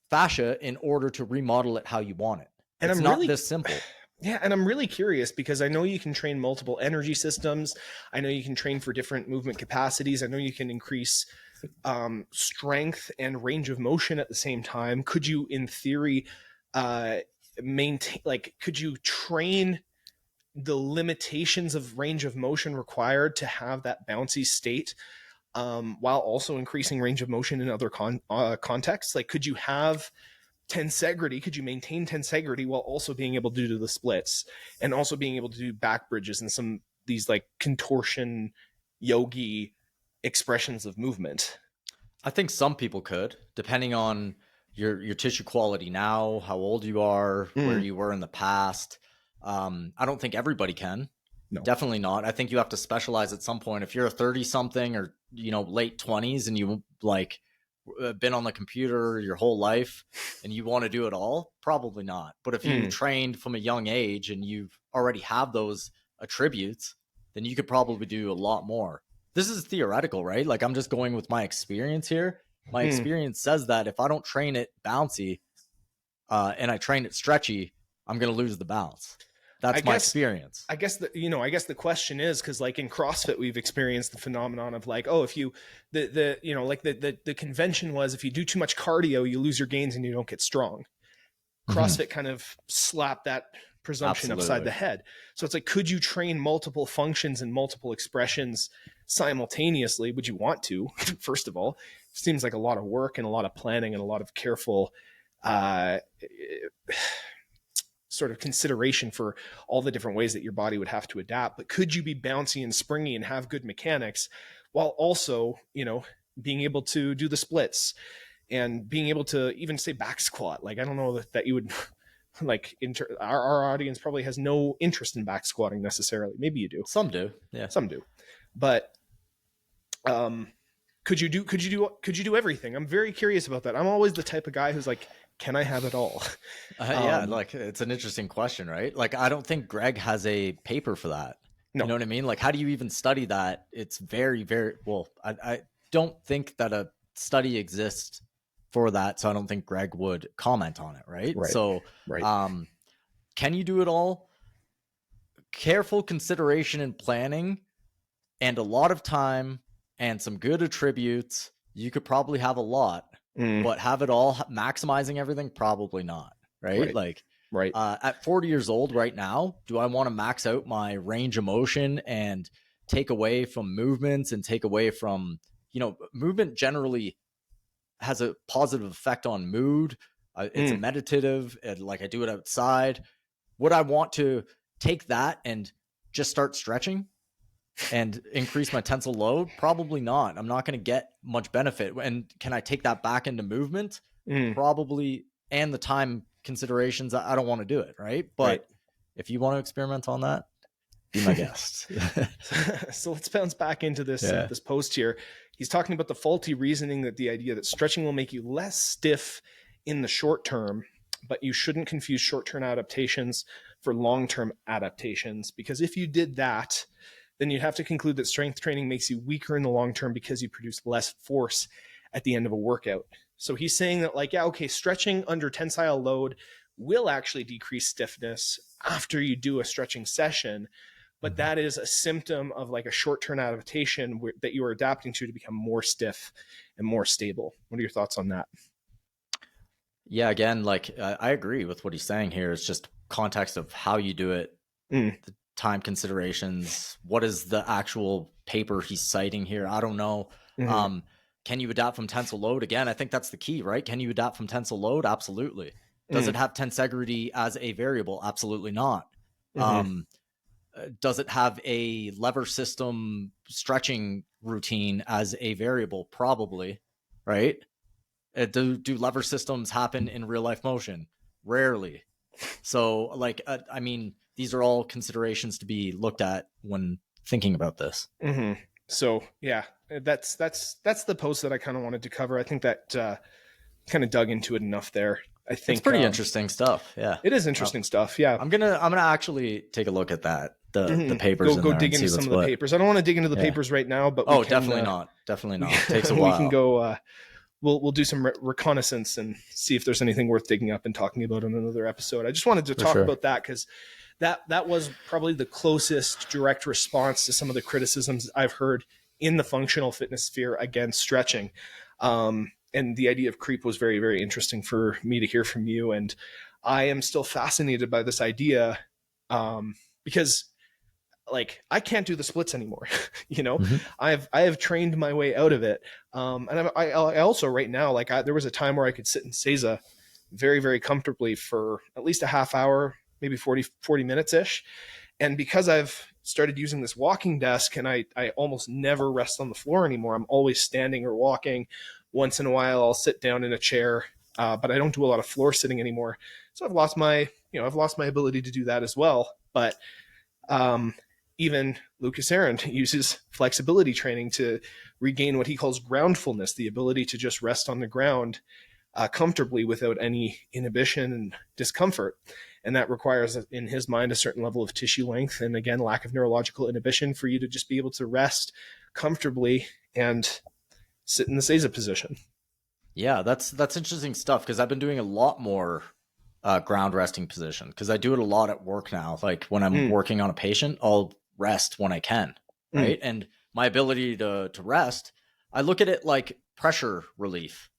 Speaker 2: fascia in order to remodel it how you want it. And it's not this simple.
Speaker 1: Yeah. And I'm really curious because I know you can train multiple energy systems. I know you can train for different movement capacities. I know you can increase strength and range of motion at the same time. Could you, in theory, could you train the limitations of range of motion required to have that bouncy state while also increasing range of motion in other contexts? Like, could you have tensegrity? Could you maintain tensegrity while also being able to do the splits and also being able to do back bridges and some these like contortion yogi expressions of movement?
Speaker 2: I think some people could, depending on your tissue quality now, how old you are, where you were in the past. I don't think everybody can.
Speaker 1: No.
Speaker 2: Definitely not. I think you have to specialize at some point. If you're a 30 something or, late 20s and you like been on the computer your whole life and you want to do it all, probably not. But if you trained from a young age and you already have those attributes, then you could probably do a lot more. This is theoretical, right? Like I'm just going with my experience here. My
Speaker 1: Mm.
Speaker 2: experience says that if I don't train it bouncy and I train it stretchy, I'm going to lose the bounce.
Speaker 1: I
Speaker 2: That's my
Speaker 1: guess
Speaker 2: experience.
Speaker 1: I guess I guess the question is because like in CrossFit we've experienced the phenomenon of like, oh, if you the like the convention was if you do too much cardio you lose your gains and you don't get strong. CrossFit kind of slapped that presumption upside
Speaker 2: Absolutely.
Speaker 1: the head. So it's like, could you train multiple functions and multiple expressions simultaneously? Would you want to? First of all, seems like a lot of work and a lot of planning and a lot of careful uh, sort of consideration for all the different ways that your body would have to adapt. But could you be bouncy and springy and have good mechanics while also, being able to do the splits and being able to even say back squat? Like, I don't know that you would like our audience probably has no interest in back squatting necessarily. Maybe you do.
Speaker 2: Some do. Yeah.
Speaker 1: Some do. But could you do everything? I'm very curious about that. I'm always the type of guy who's like, can I have it all?
Speaker 2: Yeah, like it's an interesting question, right? Like I don't think Greg has a paper for that.
Speaker 1: No.
Speaker 2: You know what I mean? Like how do you even study that? It's very, very well. I don't think that a study exists for that, so I don't think Greg would comment on it, right?
Speaker 1: Right.
Speaker 2: So,
Speaker 1: Right.
Speaker 2: can you do it all? Careful consideration and planning, and a lot of time, and some good attributes. You could probably have a lot. But have it all, maximizing everything, probably not, right? Like
Speaker 1: Right.
Speaker 2: at 40 years old right now, do I want to max out my range of motion and take away from movements and take away from, movement generally has a positive effect on mood. It's a meditative, and like I do it outside. Would I want to take that and just start stretching and increase my tensile load? Probably not. I'm not going to get much benefit. And can I take that back into movement? Probably. And the time considerations, I don't want to do it, right? But if you want to experiment on that, be my guest.
Speaker 1: So let's bounce back into this this post here. He's talking about the faulty reasoning, that the idea that stretching will make you less stiff in the short term, but you shouldn't confuse short-term adaptations for long-term adaptations, because if you did that, then you'd have to conclude that strength training makes you weaker in the long term because you produce less force at the end of a workout. So he's saying that, like, yeah, okay, stretching under tensile load will actually decrease stiffness after you do a stretching session, but that is a symptom of like a short-term adaptation that you are adapting to become more stiff and more stable. What are your thoughts on that?
Speaker 2: Yeah, again, like I agree with what he's saying here. It's just context of how you do it, the time considerations. What is the actual paper he's citing here? I don't know. Can you adapt from tensile load? Again, I think that's the key, right? Can you adapt from tensile load? Absolutely. Does it have tensegrity as a variable? Absolutely not. Does it have a lever system stretching routine as a variable? Probably, right? Do lever systems happen in real life motion? Rarely. So, like, I mean, these are all considerations to be looked at when thinking about this.
Speaker 1: So, yeah, that's the post that I kind of wanted to cover. I think that kind of dug into it enough there. I think
Speaker 2: it's pretty interesting stuff. Yeah,
Speaker 1: it is interesting stuff. Yeah,
Speaker 2: I'm gonna actually take a look at that. The papers.
Speaker 1: Go dig into some of the papers. I don't want to dig into the papers right now, but
Speaker 2: definitely not. Definitely not. It takes a while.
Speaker 1: We can go. We'll do some reconnaissance and see if there's anything worth digging up and talking about in another episode. I just wanted to talk about that because that was probably the closest direct response to some of the criticisms I've heard in the functional fitness sphere against stretching. And the idea of creep was very, very interesting for me to hear from you. And I am still fascinated by this idea because, like, I can't do the splits anymore. I have trained my way out of it. And I also right now, like, there was a time where I could sit in Seiza very, very comfortably for at least a half hour, maybe 40 minutes ish. And because I've started using this walking desk and I almost never rest on the floor anymore, I'm always standing or walking. Once in a while, I'll sit down in a chair, but I don't do a lot of floor sitting anymore. So I've lost my ability to do that as well. But even Lucas Aaron uses flexibility training to regain what he calls groundfulness, the ability to just rest on the ground comfortably without any inhibition and discomfort. And that requires, in his mind, a certain level of tissue length and, again, lack of neurological inhibition for you to just be able to rest comfortably and sit in the seiza position.
Speaker 2: Yeah, that's interesting stuff, because I've been doing a lot more ground resting position, because I do it a lot at work now. Like when I'm working on a patient, I'll rest when I can, right? And my ability to rest, I look at it like pressure relief.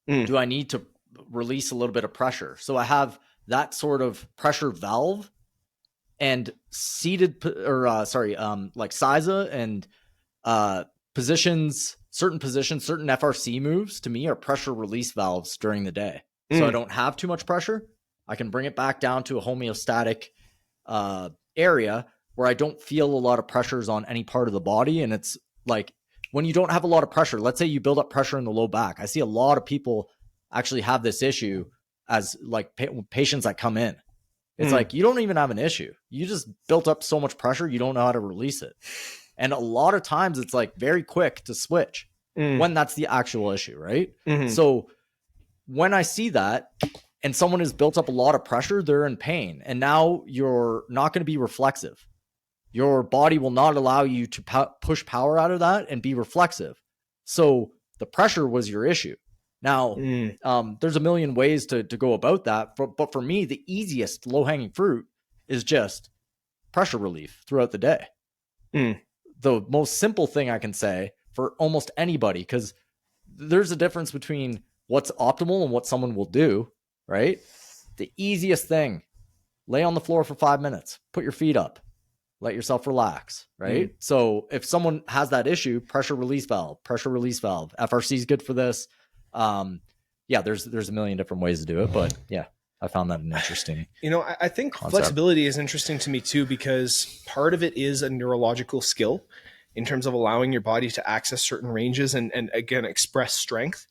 Speaker 2: Do I need to release a little bit of pressure? So I have that sort of pressure valve, and seated like seiza and positions, certain FRC moves to me are pressure release valves during the day. So I don't have too much pressure. I can bring it back down to a homeostatic area where I don't feel a lot of pressures on any part of the body. And it's like, when you don't have a lot of pressure, let's say you build up pressure in the low back. I see a lot of people actually have this issue as like patients that come in. It's like, you don't even have an issue. You just built up so much pressure, you don't know how to release it. And a lot of times it's like very quick to switch when that's the actual issue, right? So when I see that and someone has built up a lot of pressure, they're in pain. And now you're not going to be reflexive. Your body will not allow you to push power out of that and be reflexive. So the pressure was your issue. Now, there's a million ways to go about that. But for me, the easiest low-hanging fruit is just pressure relief throughout the day. The most simple thing I can say for almost anybody, because there's a difference between what's optimal and what someone will do, right? The easiest thing, lay on the floor for 5 minutes, put your feet up, let yourself relax, right? So if someone has that issue, pressure release valve, FRC is good for this. Yeah, there's a million different ways to do it, but yeah, I found that an interesting.
Speaker 1: I think
Speaker 2: concept.
Speaker 1: Flexibility is interesting to me too, because part of it is a neurological skill in terms of allowing your body to access certain ranges and again, express strength.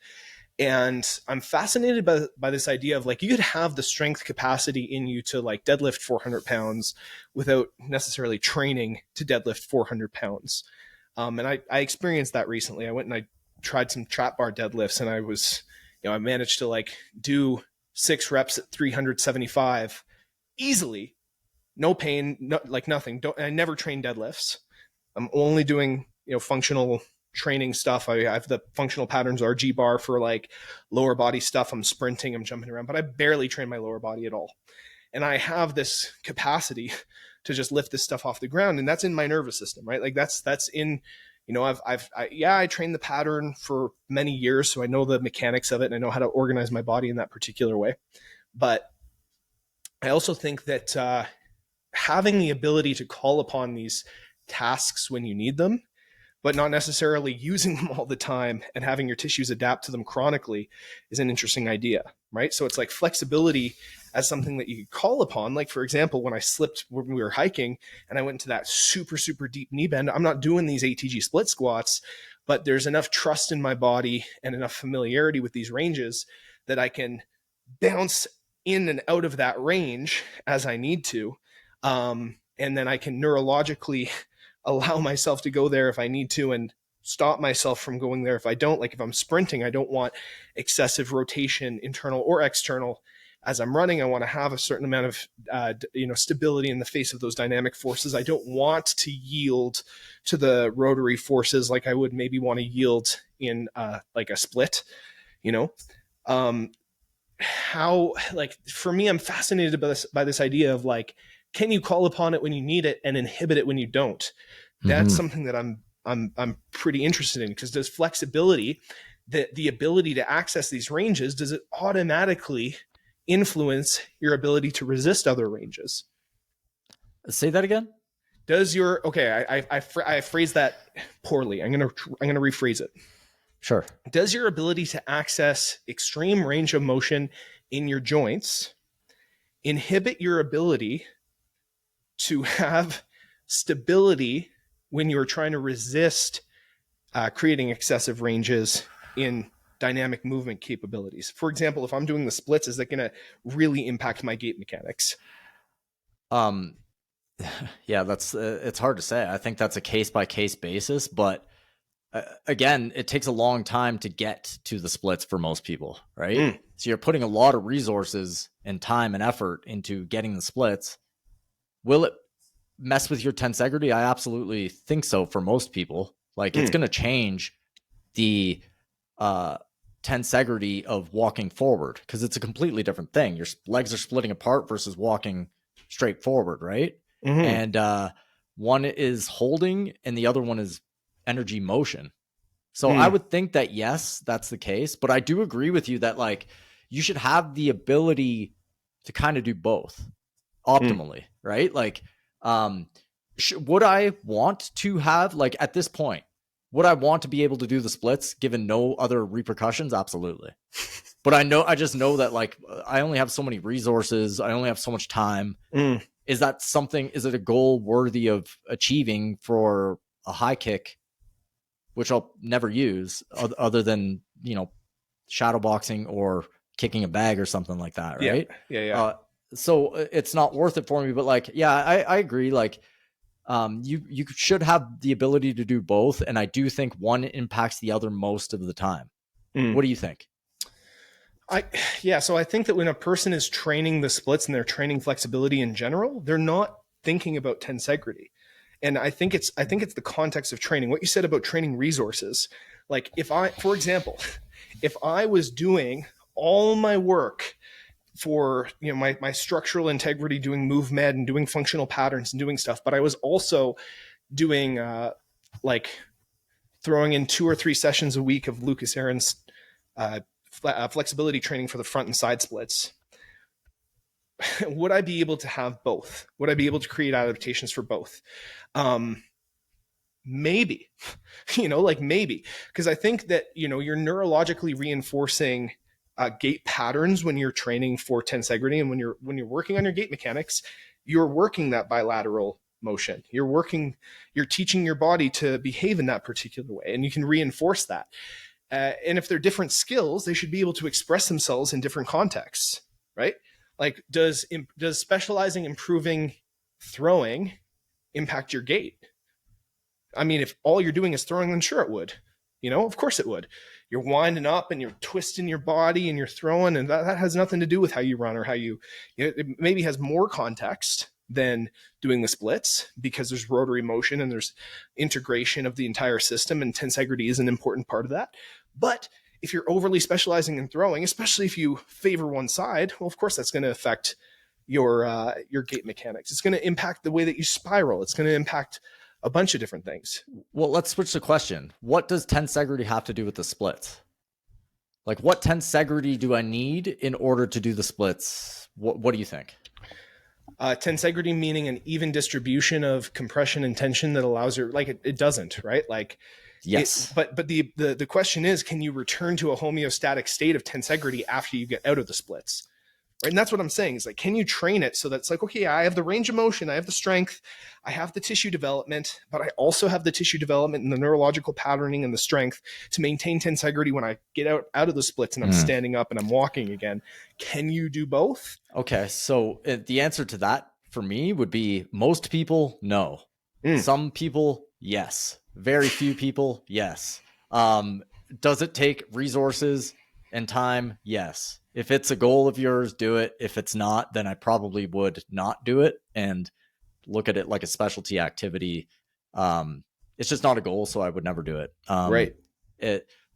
Speaker 1: And I'm fascinated by this idea of like, you could have the strength capacity in you to like deadlift 400 pounds without necessarily training to deadlift 400 pounds. And I experienced that recently. I went and I tried some trap bar deadlifts, and I managed to like do 6 reps at 375 easily, no pain, nothing. I never trained deadlifts. I'm only doing, functional training stuff. I have the functional patterns RG bar for like lower body stuff. I'm sprinting, I'm jumping around, but I barely train my lower body at all. And I have this capacity to just lift this stuff off the ground. And that's in my nervous system, right? Like that's in, I trained the pattern for many years. So I know the mechanics of it and I know how to organize my body in that particular way. But I also think that having the ability to call upon these tasks when you need them, but not necessarily using them all the time and having your tissues adapt to them chronically is an interesting idea, right? So it's like flexibility as something that you could call upon. Like, for example, when I slipped when we were hiking and I went into that super, super deep knee bend, I'm not doing these ATG split squats, but there's enough trust in my body and enough familiarity with these ranges that I can bounce in and out of that range as I need to. And then I can neurologically allow myself to go there if I need to and stop myself from going there if I don't. Like if I'm sprinting, I don't want excessive rotation, internal or external. As I'm running, I want to have a certain amount of stability in the face of those dynamic forces. I don't want to yield to the rotary forces like I would maybe want to yield in like a split, how, like, for me, I'm fascinated by this idea of like, can you call upon it when you need it and inhibit it when you don't? That's something that I'm pretty interested in, because does flexibility, the ability to access these ranges, does it automatically influence your ability to resist other ranges?
Speaker 2: Say that again.
Speaker 1: Does your I phrased that poorly. I'm gonna rephrase it.
Speaker 2: Sure.
Speaker 1: Does your ability to access extreme range of motion in your joints inhibit your ability to have stability when you're trying to resist creating excessive ranges in dynamic movement capabilities? For example, if I'm doing the splits, is that going to really impact my gait mechanics?
Speaker 2: Yeah, that's it's hard to say. I think that's a case by case basis, but again, it takes a long time to get to the splits for most people, right? So you're putting a lot of resources and time and effort into getting the splits. Will it mess with your tensegrity? I absolutely think so for most people. Like it's going to change the tensegrity of walking forward because it's a completely different thing. Your legs are splitting apart versus walking straight forward, right? And one is holding and the other one is energy motion. So I would think that yes, that's the case, but I do agree with you that like you should have the ability to kind of do both optimally, right? Like would I want to have, like at this point, would I want to be able to do the splits given no other repercussions? Absolutely. But I just know that like I only have so many resources. I only have so much time. Is that something, is it a goal worthy of achieving for a high kick, which I'll never use other than, you know, shadow boxing or kicking a bag or something like that. Right.
Speaker 1: Yeah.
Speaker 2: So it's not worth it for me, but like, yeah, I agree. Like, you should have the ability to do both. And I do think one impacts the other most of the time. What do you think?
Speaker 1: So I think that when a person is training the splits and they're training flexibility in general, they're not thinking about tensegrity. And I think it's the context of training. What you said about training resources, like for example, if I was doing all my work for, you know, my structural integrity, doing move med and doing functional patterns and doing stuff, but I was also doing like throwing in 2 or 3 sessions a week of Lucas Aaron's flexibility training for the front and side splits. Would I be able to have both? Would I be able to create adaptations for both? Maybe, maybe, because I think that, you know, you're neurologically reinforcing gait patterns when you're training for tensegrity, and when you're working on your gait mechanics, you're working that bilateral motion. You're teaching your body to behave in that particular way, and you can reinforce that. And if they're different skills, they should be able to express themselves in different contexts, right? Like, does specializing improving throwing impact your gait? I mean, if all you're doing is throwing, then sure it would. You know, of course it would. You're winding up and you're twisting your body and you're throwing, and that has nothing to do with how you run or how it maybe has more context than doing the splits, because there's rotary motion and there's integration of the entire system, and tensegrity is an important part of that. But if you're overly specializing in throwing, especially if you favor one side, well, of course that's going to affect your gait mechanics. It's going to impact the way that you spiral. It's going to impact a bunch of different things.
Speaker 2: Well, let's switch the question. What does tensegrity have to do with the splits? Like, what tensegrity do I need in order to do the splits? What do you think?
Speaker 1: Tensegrity meaning an even distribution of compression and tension that allows your, like, it doesn't, right? Like,
Speaker 2: yes.
Speaker 1: But the question is, can you return to a homeostatic state of tensegrity after you get out of the splits? Right? And that's what I'm saying is, like, can you train it so that's like, okay, I have the range of motion, I have the strength, I have the tissue development, but I also have the tissue development and the neurological patterning and the strength to maintain tensegrity when I get out of the splits and I'm standing up and I'm walking again. Can you do both?
Speaker 2: Okay, so the answer to that for me would be most people, no. Some people, yes. Very few people, yes. Does it take resources and time? Yes. If it's a goal of yours, do it. If it's not, then I probably would not do it and look at it like a specialty activity. It's just not a goal, so I would never do it.
Speaker 1: Right.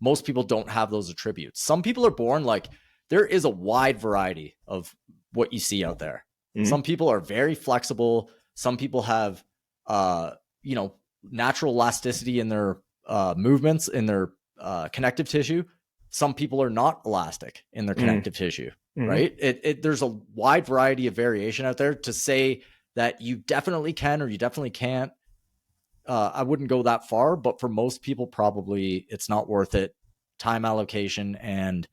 Speaker 2: Most people don't have those attributes. Some people are born, like, there is a wide variety of what you see out there. Some people are very flexible. Some people have, natural elasticity in their movements, in their connective tissue. Some people are not elastic in their connective tissue, right? There's a wide variety of variation out there. To say that you definitely can or you definitely can't, I wouldn't go that far, but for most people, probably it's not worth it. Time allocation and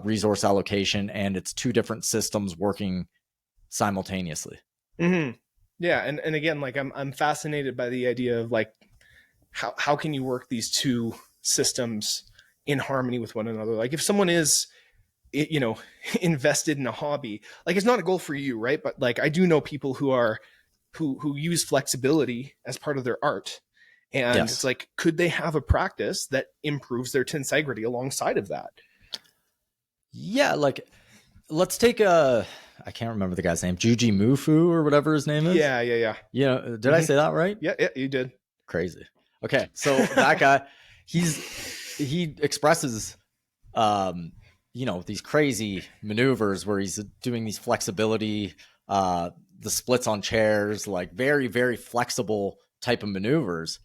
Speaker 2: resource allocation, and it's two different systems working simultaneously.
Speaker 1: Yeah, and again, like, I'm fascinated by the idea of, like, how can you work these two systems in harmony with one another? Like, if someone is, you know, invested in a hobby, like, it's not a goal for you, right? But, like, I do know people who use flexibility as part of their art, and
Speaker 2: Yes.
Speaker 1: it's like, could they have a practice that improves their tensegrity alongside of that?
Speaker 2: Yeah, like, let's take a I can't remember the guy's name, Juji Mufu or whatever his name is.
Speaker 1: Yeah.
Speaker 2: You know, did I say that right?
Speaker 1: Yeah, you did.
Speaker 2: Crazy. Okay, so that guy, he expresses, these crazy maneuvers where he's doing these flexibility, the splits on chairs, like very, very flexible type of maneuvers,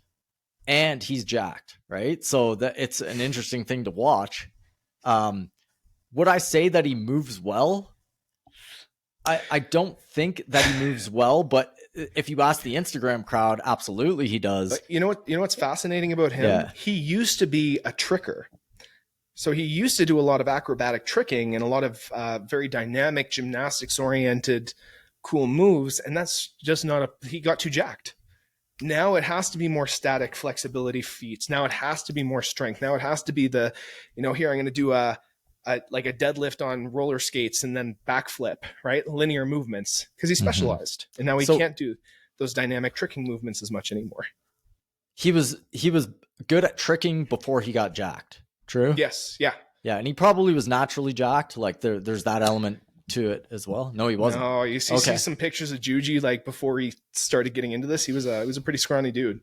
Speaker 2: and he's jacked, right? So that it's an interesting thing to watch. Would I say that he moves well? I don't think that he moves well, but if you ask the Instagram crowd, absolutely he does.
Speaker 1: But you know what's fascinating about him?
Speaker 2: Yeah.
Speaker 1: He used to be a tricker. So he used to do a lot of acrobatic tricking and a lot of very dynamic gymnastics oriented cool moves. And that's just he got too jacked. Now it has to be more static flexibility feats. Now it has to be more strength. Now it has to be here I'm going to do a deadlift on roller skates and then backflip, right? Linear movements, because he specialized. And now he can't do those dynamic tricking movements as much anymore.
Speaker 2: He was good at tricking before he got jacked. True?
Speaker 1: Yes. Yeah.
Speaker 2: Yeah, and he probably was naturally jacked. Like there's that element to it as well. No, he wasn't.
Speaker 1: No, you see some pictures of Juji like before he started getting into this. He was a pretty scrawny dude.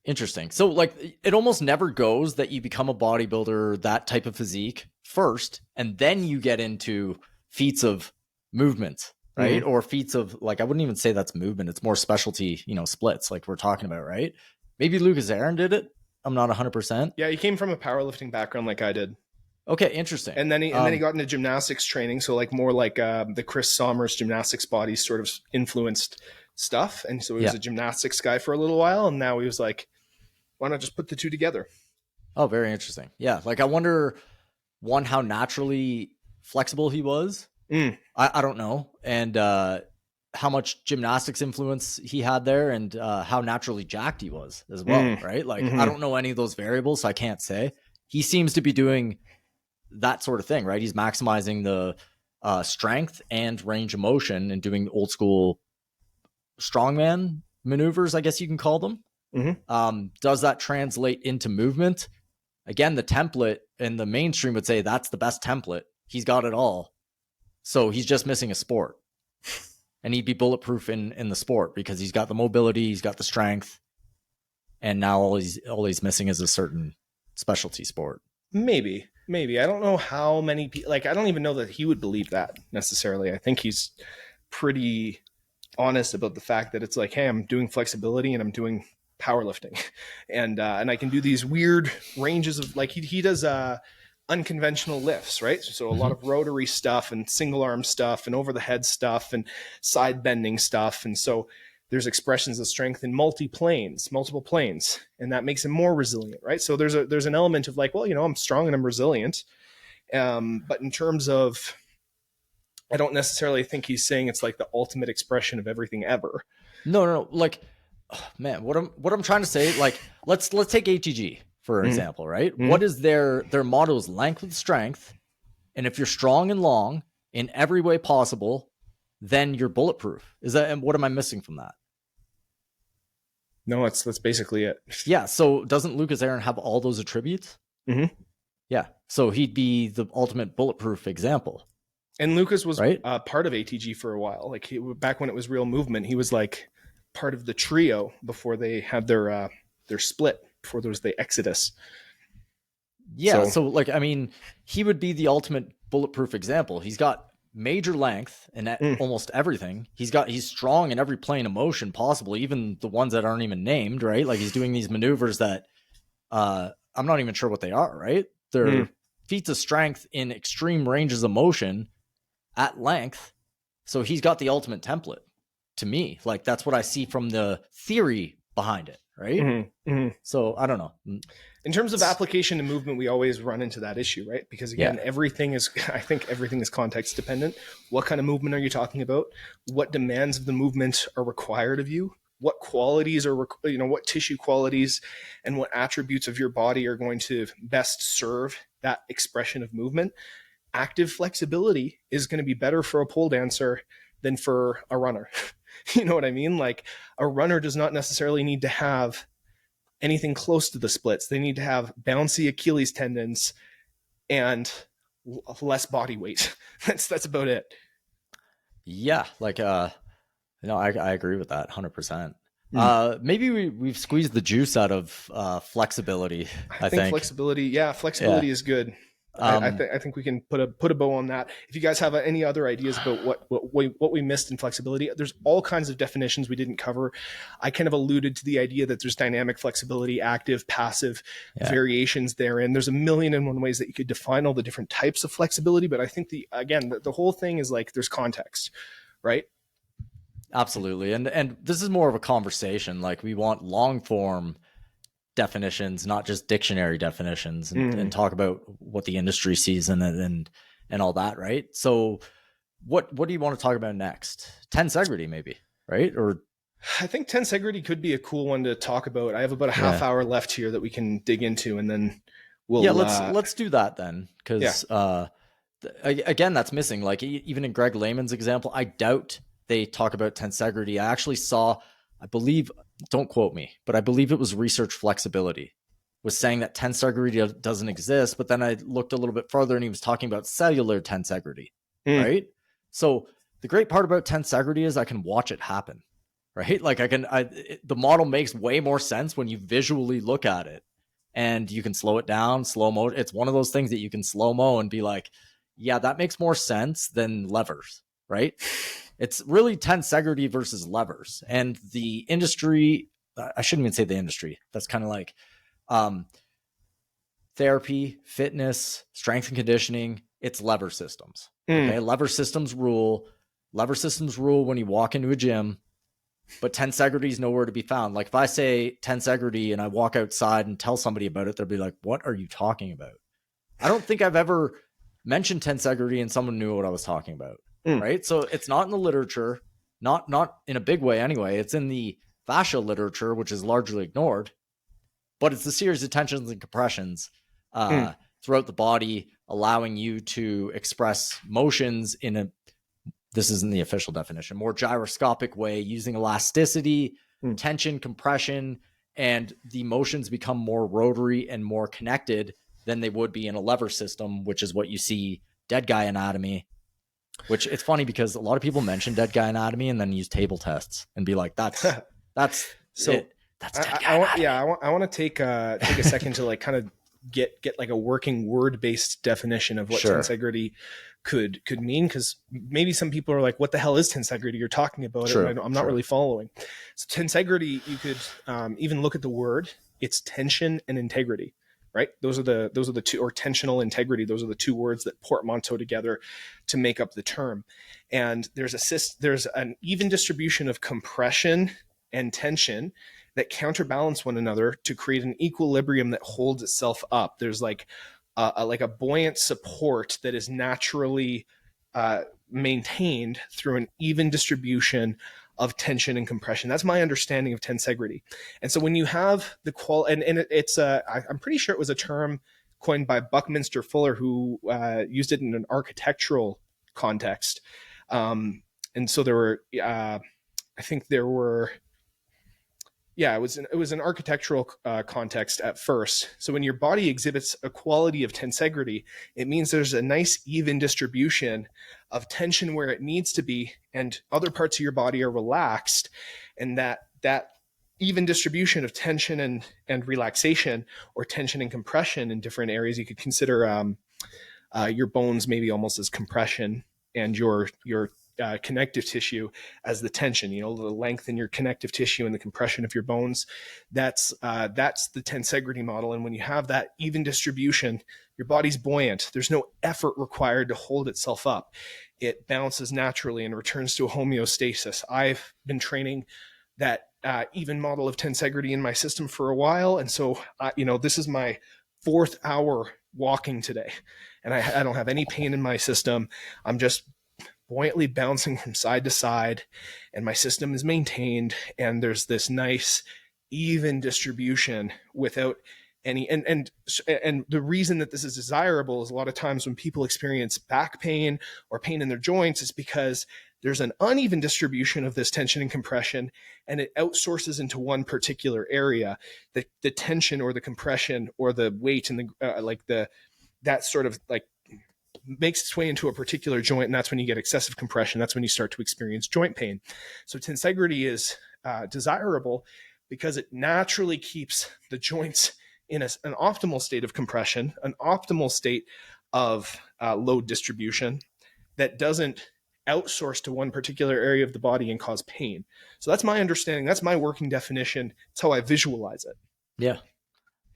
Speaker 2: Interesting. So like it almost never goes that you become a bodybuilder, that type of physique first, and then you get into feats of movement, right? Mm-hmm. Or feats of, like, I wouldn't even say that's movement. It's more specialty, splits like we're talking about, right? Maybe Lucas Aaron did it. I'm not 100%.
Speaker 1: Yeah, he came from a powerlifting background like I did.
Speaker 2: Okay, interesting.
Speaker 1: And then he got into gymnastics training, so like more like the Chris Sommers gymnastics body sort of influenced stuff. And so he was a gymnastics guy for a little while, and now he was like, why not just put the two together?
Speaker 2: Oh, very interesting. Yeah, like I wonder, one, how naturally flexible he was. I don't know. And how much gymnastics influence he had there, and how naturally jacked he was as well, right? Like, I don't know any of those variables, so I can't say. He seems to be doing that sort of thing, right? He's maximizing the strength and range of motion and doing old school strongman maneuvers, I guess you can call them. Does that translate into movement? Again, the template and the mainstream would say that's the best template. He's got it all. So he's just missing a sport. And he'd be bulletproof in the sport because he's got the mobility, he's got the strength, and now all he's missing is a certain specialty sport.
Speaker 1: Maybe. I don't know how many people, like, I don't even know that he would believe that necessarily. I think he's pretty honest about the fact that it's like, hey, I'm doing flexibility and I'm doing powerlifting, and I can do these weird ranges of, like, he does unconventional lifts, right? So a lot of rotary stuff and single arm stuff and over the head stuff and side bending stuff. And so there's expressions of strength in multiple planes, and that makes him more resilient, right? So there's an element of like, well, I'm strong and I'm resilient. But in terms of, I don't necessarily think he's saying it's like the ultimate expression of everything ever.
Speaker 2: No. Like, oh, man, what I'm trying to say, like, let's take ATG for example, right? What is their motto is length with strength. And if you're strong and long in every way possible, then you're bulletproof. Is that, and what am I missing from that?
Speaker 1: No, that's basically it.
Speaker 2: Yeah. So doesn't Lucas Aaron have all those attributes? Yeah. So he'd be the ultimate bulletproof example.
Speaker 1: And Lucas was part of ATG for a while. Like back when it was Real Movement, he was like part of the trio before they had their split, before there was the Exodus.
Speaker 2: Yeah. So like, I mean, he would be the ultimate bulletproof example. He's got major length in almost everything. He's strong in every plane of motion possible, even the ones that aren't even named, right? Like he's doing these maneuvers that I'm not even sure what they are, right? They're feats of strength in extreme ranges of motion at length. So he's got the ultimate template to me. Like that's what I see from the theory behind it, right? So I don't know.
Speaker 1: In terms of application to movement, we always run into that issue, right? Because again, I think everything is context dependent. What kind of movement are you talking about? What demands of the movement are required of you? What qualities are, what tissue qualities and what attributes of your body are going to best serve that expression of movement? Active flexibility is going to be better for a pole dancer than for a runner. You know what I mean? Like a runner does not necessarily need to have anything close to the splits. They need to have bouncy Achilles tendons and less body weight. That's about it.
Speaker 2: Yeah, like I agree with that 100%.
Speaker 1: Mm.
Speaker 2: Maybe we've squeezed the juice out of flexibility,
Speaker 1: I
Speaker 2: I
Speaker 1: think
Speaker 2: think.
Speaker 1: flexibility, yeah,
Speaker 2: Yeah.
Speaker 1: flexibility is good.
Speaker 2: Um
Speaker 1: I think we can put a bow on that. If you guys have any other ideas about what we missed in flexibility, there's all kinds of definitions we didn't cover. I kind of alluded to the idea that there's dynamic flexibility, active, passive
Speaker 2: yeah,
Speaker 1: variations therein. There's a million and one ways that you could define all the different types of flexibility, but I think the whole thing is like there's context, right?
Speaker 2: absolutely. And this is more of a conversation. Like we want long form definitions, not just dictionary definitions, and
Speaker 1: Mm.
Speaker 2: talk about what the industry sees in it and all that, right? So what do you want to talk about next? Tensegrity, maybe, right? Or
Speaker 1: I think tensegrity could be a cool one to talk about. I have about a half
Speaker 2: yeah.
Speaker 1: hour left here that we can dig into, and then
Speaker 2: Yeah,
Speaker 1: we'll
Speaker 2: let's do that then,
Speaker 1: yeah.
Speaker 2: because again, that's missing. Like even in Greg Lehman's example, I doubt they talk about tensegrity. I actually saw, I believe, don't quote me, but I believe it was Research Flexibility was saying that tensegrity doesn't exist. But then I looked a little bit further, and he was talking about cellular tensegrity,
Speaker 1: Mm.
Speaker 2: right? So the great part about tensegrity is I can watch it happen, right? Like the model makes way more sense when you visually look at it, and you can slow it down, slow mo. It's one of those things that you can slow mo and be like, yeah, that makes more sense than levers, right? It's really tensegrity versus levers. And the industry, I shouldn't even say the industry. That's kind of like um, therapy, fitness, strength and conditioning. It's lever systems.
Speaker 1: Mm.
Speaker 2: Okay. Lever systems rule. Lever systems rule when you walk into a gym, but tensegrity is nowhere to be found. Like if I say tensegrity and I walk outside and tell somebody about it, they'll be like, what are you talking about? I don't think I've ever mentioned tensegrity and someone knew what I was talking about.
Speaker 1: Mm.
Speaker 2: Right. So it's not in the literature, not in a big way anyway. It's in the fascia literature, which is largely ignored, but it's the series of tensions and compressions
Speaker 1: Mm.
Speaker 2: throughout the body, allowing you to express motions in a, this isn't the official definition, more gyroscopic way using elasticity,
Speaker 1: Mm.
Speaker 2: tension, compression, and the motions become more rotary and more connected than they would be in a lever system, which is what you see dead guy anatomy. Which it's funny because a lot of people mention dead guy anatomy and then use table tests and be like, that's
Speaker 1: So
Speaker 2: it. That's dead guy anatomy.
Speaker 1: I want to take a second to like kind of get like a working word based definition of what
Speaker 2: Sure.
Speaker 1: tensegrity could mean, because maybe some people are like, what the hell is tensegrity? You're talking about it,
Speaker 2: True.
Speaker 1: and I'm not
Speaker 2: True.
Speaker 1: really following. So tensegrity, you could even look at the word. It's tension and integrity, right? Those are the two, or tensional integrity. Those are the two words that portmanteau together to make up the term. And there's an even distribution of compression and tension that counterbalance one another to create an equilibrium that holds itself up. There's like a buoyant support that is naturally maintained through an even distribution of tension and compression. That's my understanding of tensegrity. And so when you have the I'm pretty sure it was a term coined by Buckminster Fuller, who used it in an architectural context. And so there were, I think there were, yeah, it was an architectural context at first. So when your body exhibits a quality of tensegrity, it means there's a nice even distribution of tension where it needs to be, and other parts of your body are relaxed, and that even distribution of tension and relaxation, or tension and compression in different areas. You could consider your bones maybe almost as compression, and your connective tissue as the tension. You know, the length in your connective tissue and the compression of your bones. That's the tensegrity model. And when you have that even distribution, your body's buoyant. There's no effort required to hold itself up. It bounces naturally and returns to a homeostasis. I've been training that even model of tensegrity in my system for a while, and so this is my fourth hour walking today, and I don't have any pain in my system. I'm just buoyantly bouncing from side to side, and my system is maintained, and there's this nice even distribution without any and the reason that this is desirable is a lot of times when people experience back pain or pain in their joints is because there's an uneven distribution of this tension and compression, and it outsources into one particular area. The tension or the compression or the weight and the that sort of like makes its way into a particular joint, and that's when you get excessive compression. That's when you start to experience joint pain. So tensegrity is desirable because it naturally keeps the joints in an optimal state of compression, an optimal state of load distribution that doesn't outsource to one particular area of the body and cause pain. So that's my understanding. That's my working definition. It's how I visualize it.
Speaker 2: Yeah.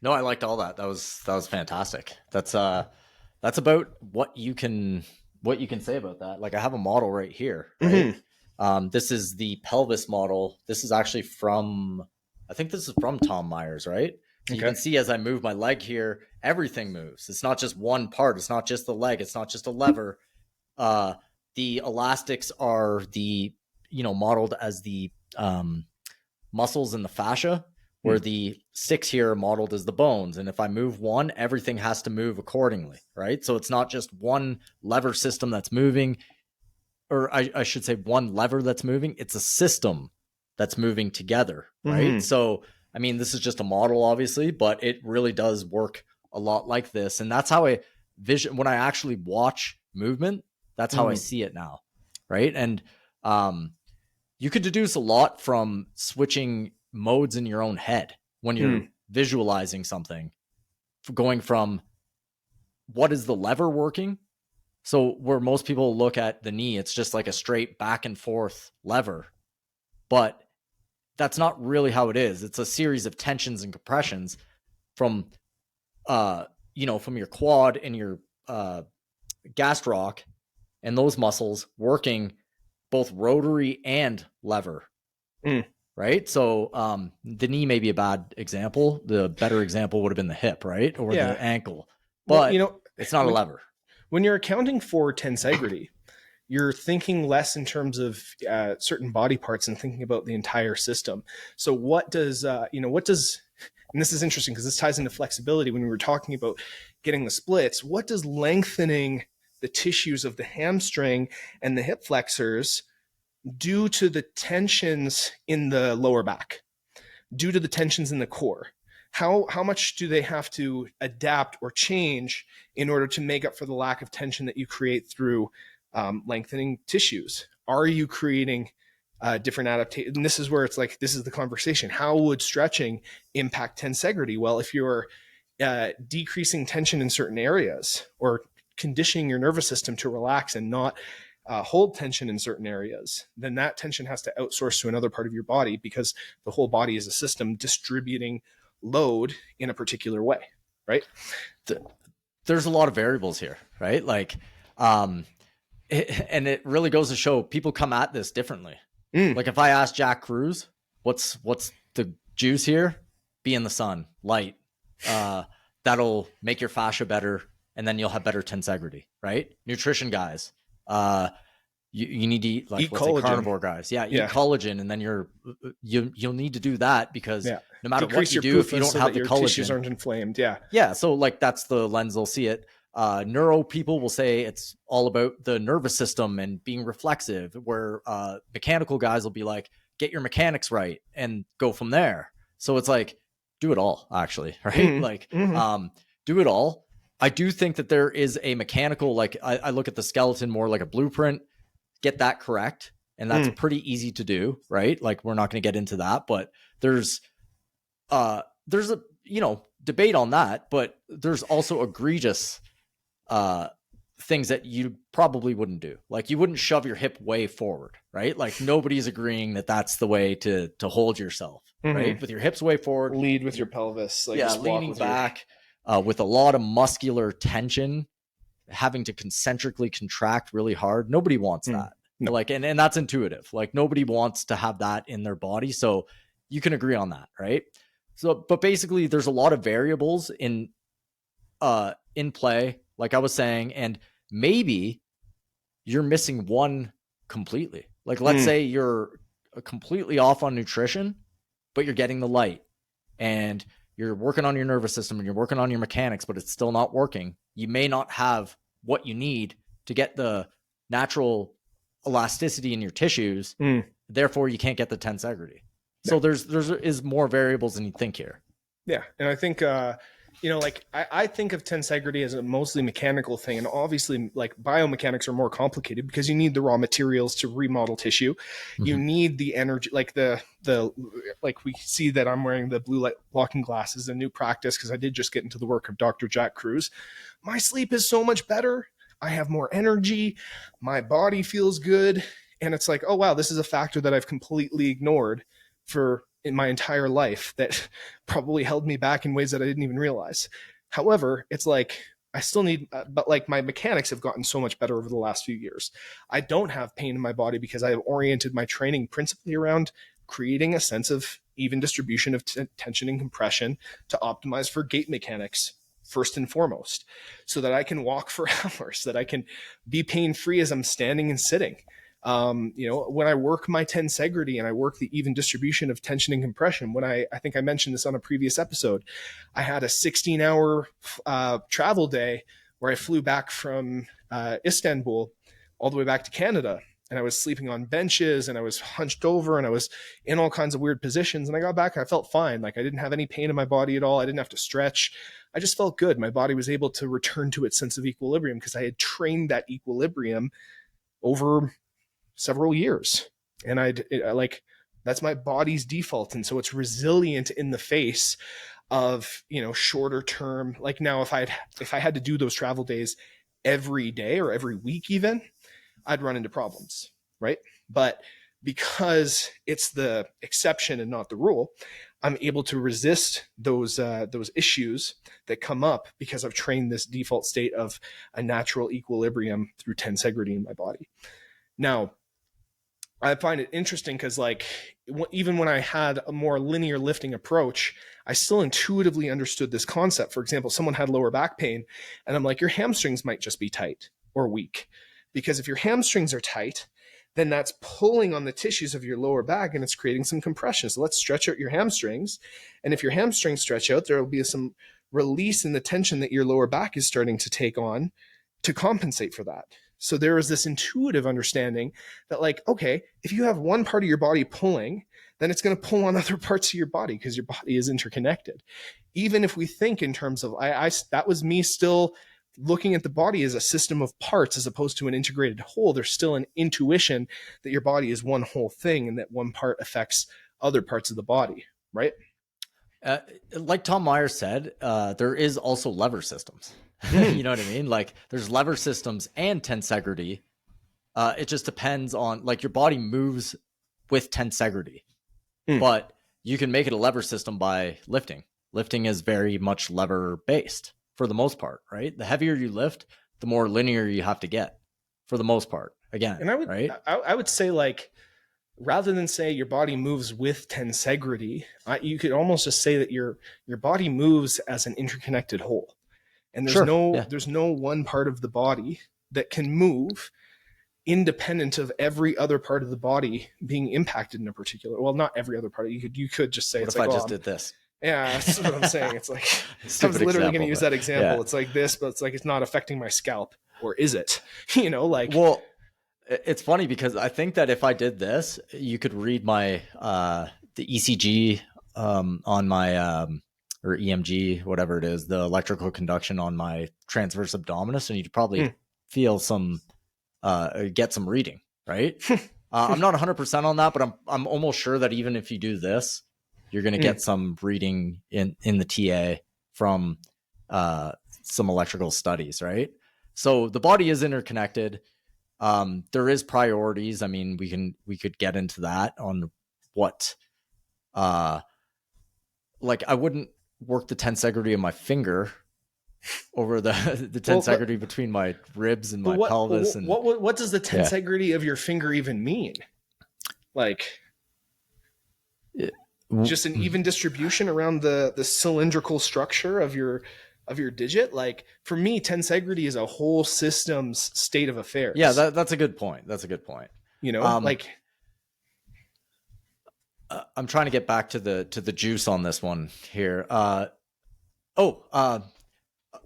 Speaker 2: No, I liked all that. That was fantastic. That's about what you can say about that. Like I have a model right here, right? Mm-hmm. This is the pelvis model. This is actually I think this is from Tom Myers, right? So you can see as I move my leg here, everything moves. It's not just one part. It's not just the leg. It's not just a lever. The elastics are modeled as the muscles in the fascia, where the sticks here are modeled as the bones. And if I move one, everything has to move accordingly, right? So it's not just one lever system that's moving, or I should say one lever that's moving. It's a system that's moving together, right? Mm-hmm. So, I mean, this is just a model, obviously, but it really does work a lot like this. And that's how when I actually watch movement, that's how I see it now, right? And you could deduce a lot from switching modes in your own head when you're visualizing something, going from what is the lever working. So where most people look at the knee, it's just like a straight back and forth lever, but that's not really how it is. It's a series of tensions and compressions from your quad and your gastroc and those muscles working both rotary and lever. Right. So the knee may be a bad example. The better example would have been the hip, right? Or the ankle. But it's not a lever.
Speaker 1: When you're accounting for tensegrity, you're thinking less in terms of certain body parts and thinking about the entire system. So what does, and this is interesting because this ties into flexibility when we were talking about getting the splits, what does lengthening the tissues of the hamstring and the hip flexors due to the tensions in the lower back, due to the tensions in the core? How much do they have to adapt or change in order to make up for the lack of tension that you create through lengthening tissues? Are you creating different adaptation? And this is where it's like, this is the conversation. How would stretching impact tensegrity? Well, if you're decreasing tension in certain areas or conditioning your nervous system to relax and not hold tension in certain areas, then that tension has to outsource to another part of your body because the whole body is a system distributing load in a particular way, right?
Speaker 2: There's a lot of variables here, right? Like, and it really goes to show people come at this differently. Like if I ask Jack Cruz, what's the juice here? Be in the sun, light. That'll make your fascia better, and then you'll have better tensegrity, right? Nutrition guys, you need to eat like carnivore guys. Eat collagen, and then you'll need to do that because no matter what you do, if you don't have the collagen, tissues
Speaker 1: aren't inflamed.
Speaker 2: So like that's the lens they'll see it. Neuro people will say it's all about the nervous system and being reflexive, where mechanical guys will be like, get your mechanics right and go from there. So it's like, do it all, actually, right? Do it all. I do think that there is a mechanical, like I look at the skeleton more like a blueprint, get that correct. And that's pretty easy to do, right? Like we're not going to get into that, but there's a, debate on that, but there's also egregious things that you probably wouldn't do. Like you wouldn't shove your hip way forward, right? Like nobody's agreeing that that's the way to hold yourself, right? With your hips way forward,
Speaker 1: lead with your pelvis, like
Speaker 2: leaning back with a lot of muscular tension, having to concentrically contract really hard. Nobody wants that. No. Like, and that's intuitive. Like nobody wants to have that in their body. So you can agree on that, right? So, but basically there's a lot of variables in play, like I was saying, and maybe you're missing one completely. Like, let's say you're completely off on nutrition, but you're getting the light and you're working on your nervous system and you're working on your mechanics, but it's still not working. You may not have what you need to get the natural elasticity in your tissues. Therefore, you can't get the tensegrity. So there's more variables than you think here.
Speaker 1: Yeah. And I think, like I think of tensegrity as a mostly mechanical thing, and obviously like biomechanics are more complicated because you need the raw materials to remodel tissue. You
Speaker 2: Mhm.
Speaker 1: need the energy, like the like we see that I'm wearing the blue light blocking glasses, a new practice because I did just get into the work of Dr. Jack Cruz. My sleep is so much better. I have more energy. My body feels good. And it's like, oh wow, this is a factor that I've completely ignored for in my entire life that probably held me back in ways that I didn't even realize. However, it's like I still need, but like my mechanics have gotten so much better over the last few years. I don't have pain in my body because I have oriented my training principally around creating a sense of even distribution of tension and compression to optimize for gait mechanics first and foremost, so that I can walk for hours, that I can be pain free as I'm standing and sitting. When I work my tensegrity and I work the even distribution of tension and compression, when I think I mentioned this on a previous episode, I had a 16-hour travel day where I flew back from Istanbul all the way back to Canada. And I was sleeping on benches and I was hunched over and I was in all kinds of weird positions. And I got back and I felt fine. Like I didn't have any pain in my body at all. I didn't have to stretch. I just felt good. My body was able to return to its sense of equilibrium because I had trained that equilibrium over several years. And like, that's my body's default. And so it's resilient in the face of, shorter term. Like now, if I had to do those travel days every day or every week, even, I'd run into problems. Right. But because it's the exception and not the rule, I'm able to resist those issues that come up because I've trained this default state of a natural equilibrium through tensegrity in my body. Now, I find it interesting because, like, even when I had a more linear lifting approach, I still intuitively understood this concept. For example, someone had lower back pain, and I'm like, your hamstrings might just be tight or weak. Because if your hamstrings are tight, then that's pulling on the tissues of your lower back and it's creating some compression. So let's stretch out your hamstrings. And if your hamstrings stretch out, there will be some release in the tension that your lower back is starting to take on to compensate for that. So there is this intuitive understanding that, like, okay, if you have one part of your body pulling, then it's going to pull on other parts of your body because your body is interconnected. Even if we think in terms of, that was me still looking at the body as a system of parts as opposed to an integrated whole. There's still an intuition that your body is one whole thing and that one part affects other parts of the body, right?
Speaker 2: Like Tom Myers said, there is also lever systems. You know what I mean? Like there's lever systems and tensegrity. It just depends on, like, your body moves with tensegrity, but you can make it a lever system by lifting. Lifting is very much lever based for the most part, right? The heavier you lift, the more linear you have to get for the most part. Again,
Speaker 1: and
Speaker 2: right?
Speaker 1: I would say, like, rather than say your body moves with tensegrity, you could almost just say that your body moves as an interconnected whole. And there's no one part of the body that can move independent of every other part of the body being impacted in a particular. Well, not every other part. You could just say,
Speaker 2: what
Speaker 1: it's
Speaker 2: if
Speaker 1: like,
Speaker 2: I just did this?
Speaker 1: Yeah, that's what I'm saying. It's like I was literally going to use that example. Yeah. It's like this, but it's like it's not affecting my scalp, or is it? Like.
Speaker 2: Well, it's funny because I think that if I did this, you could read my the ECG on my or EMG, whatever it is, the electrical conduction on my transverse abdominis, and you'd probably feel some get some reading, right? I'm not 100% on that, but I'm almost sure that even if you do this, you're going to get some reading in the TA from some electrical studies, right? So the body is interconnected. There is priorities. I mean, we could get into that on what, like, I wouldn't work the tensegrity of my finger over the tensegrity between my ribs and my pelvis. And
Speaker 1: what does the tensegrity of your finger even mean? Like, just an even distribution around the cylindrical structure of your digit. Like, for me, tensegrity is a whole system's state of affairs.
Speaker 2: Yeah, that's a good point. Like, I'm trying to get back to the juice on this one here.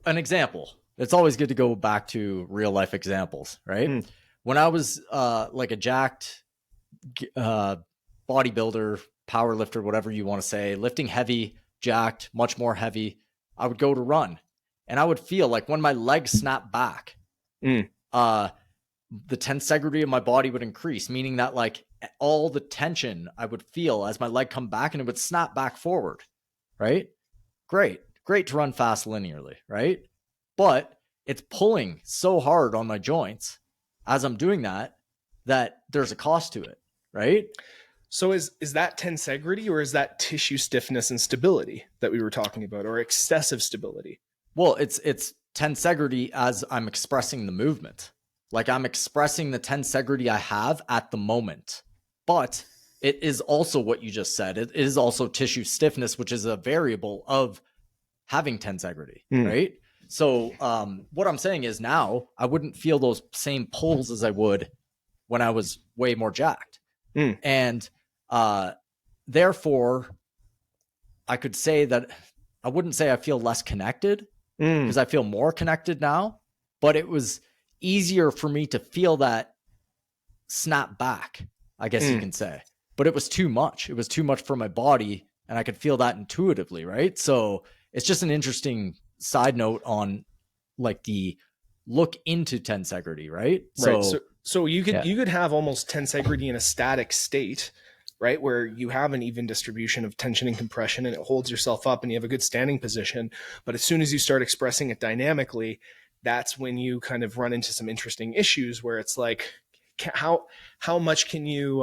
Speaker 2: An example. It's always good to go back to real life examples, right? When I was like a jacked bodybuilder, power lifter, whatever you want to say, lifting heavy, jacked, much more heavy, I would go to run, and I would feel like when my legs snap back,
Speaker 1: Mm.
Speaker 2: the tensegrity of my body would increase, meaning that like all the tension I would feel as my leg come back and it would snap back forward, right? Great to run fast linearly, right? But it's pulling so hard on my joints as I'm doing that there's a cost to it, right?
Speaker 1: So is that tensegrity, or is that tissue stiffness and stability that we were talking about, or excessive stability?
Speaker 2: Well, it's tensegrity as I'm expressing the movement. Like I'm expressing the tensegrity I have at the moment. But it is also what you just said. It is also tissue stiffness, which is a variable of having tensegrity, right? So what I'm saying is now I wouldn't feel those same pulls as I would when I was way more jacked. And therefore, I could say that I wouldn't say I feel less connected, because I feel more connected now, but it was easier for me to feel that snap back, I guess you can say. But it was too much. It was too much for my body, and I could feel that intuitively, right? So it's just an interesting side note on like the look into tensegrity, right?
Speaker 1: So you could have almost tensegrity in a static state, right, where you have an even distribution of tension and compression, and it holds yourself up, and you have a good standing position. But as soon as you start expressing it dynamically, that's when you kind of run into some interesting issues where it's like, how much can you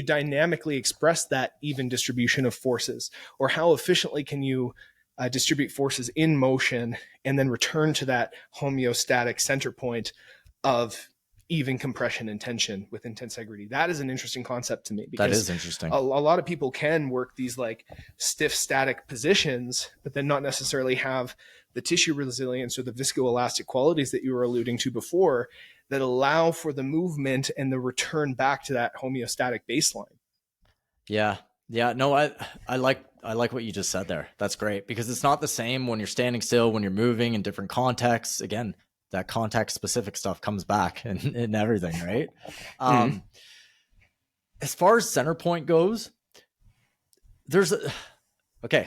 Speaker 1: dynamically express that even distribution of forces, or how efficiently can you distribute forces in motion and then return to that homeostatic center point of even compression and tension within tensegrity? That is an interesting concept to me, because
Speaker 2: that is interesting.
Speaker 1: A lot of people can work these like stiff static positions, but then not necessarily have the tissue resilience or the viscoelastic qualities that you were alluding to before that allow for the movement and the return back to that homeostatic baseline.
Speaker 2: Yeah. No, I like what you just said there. That's great, because it's not the same when you're standing still, when you're moving in different contexts. Again, that context specific stuff comes back and everything, right? As far as center point goes,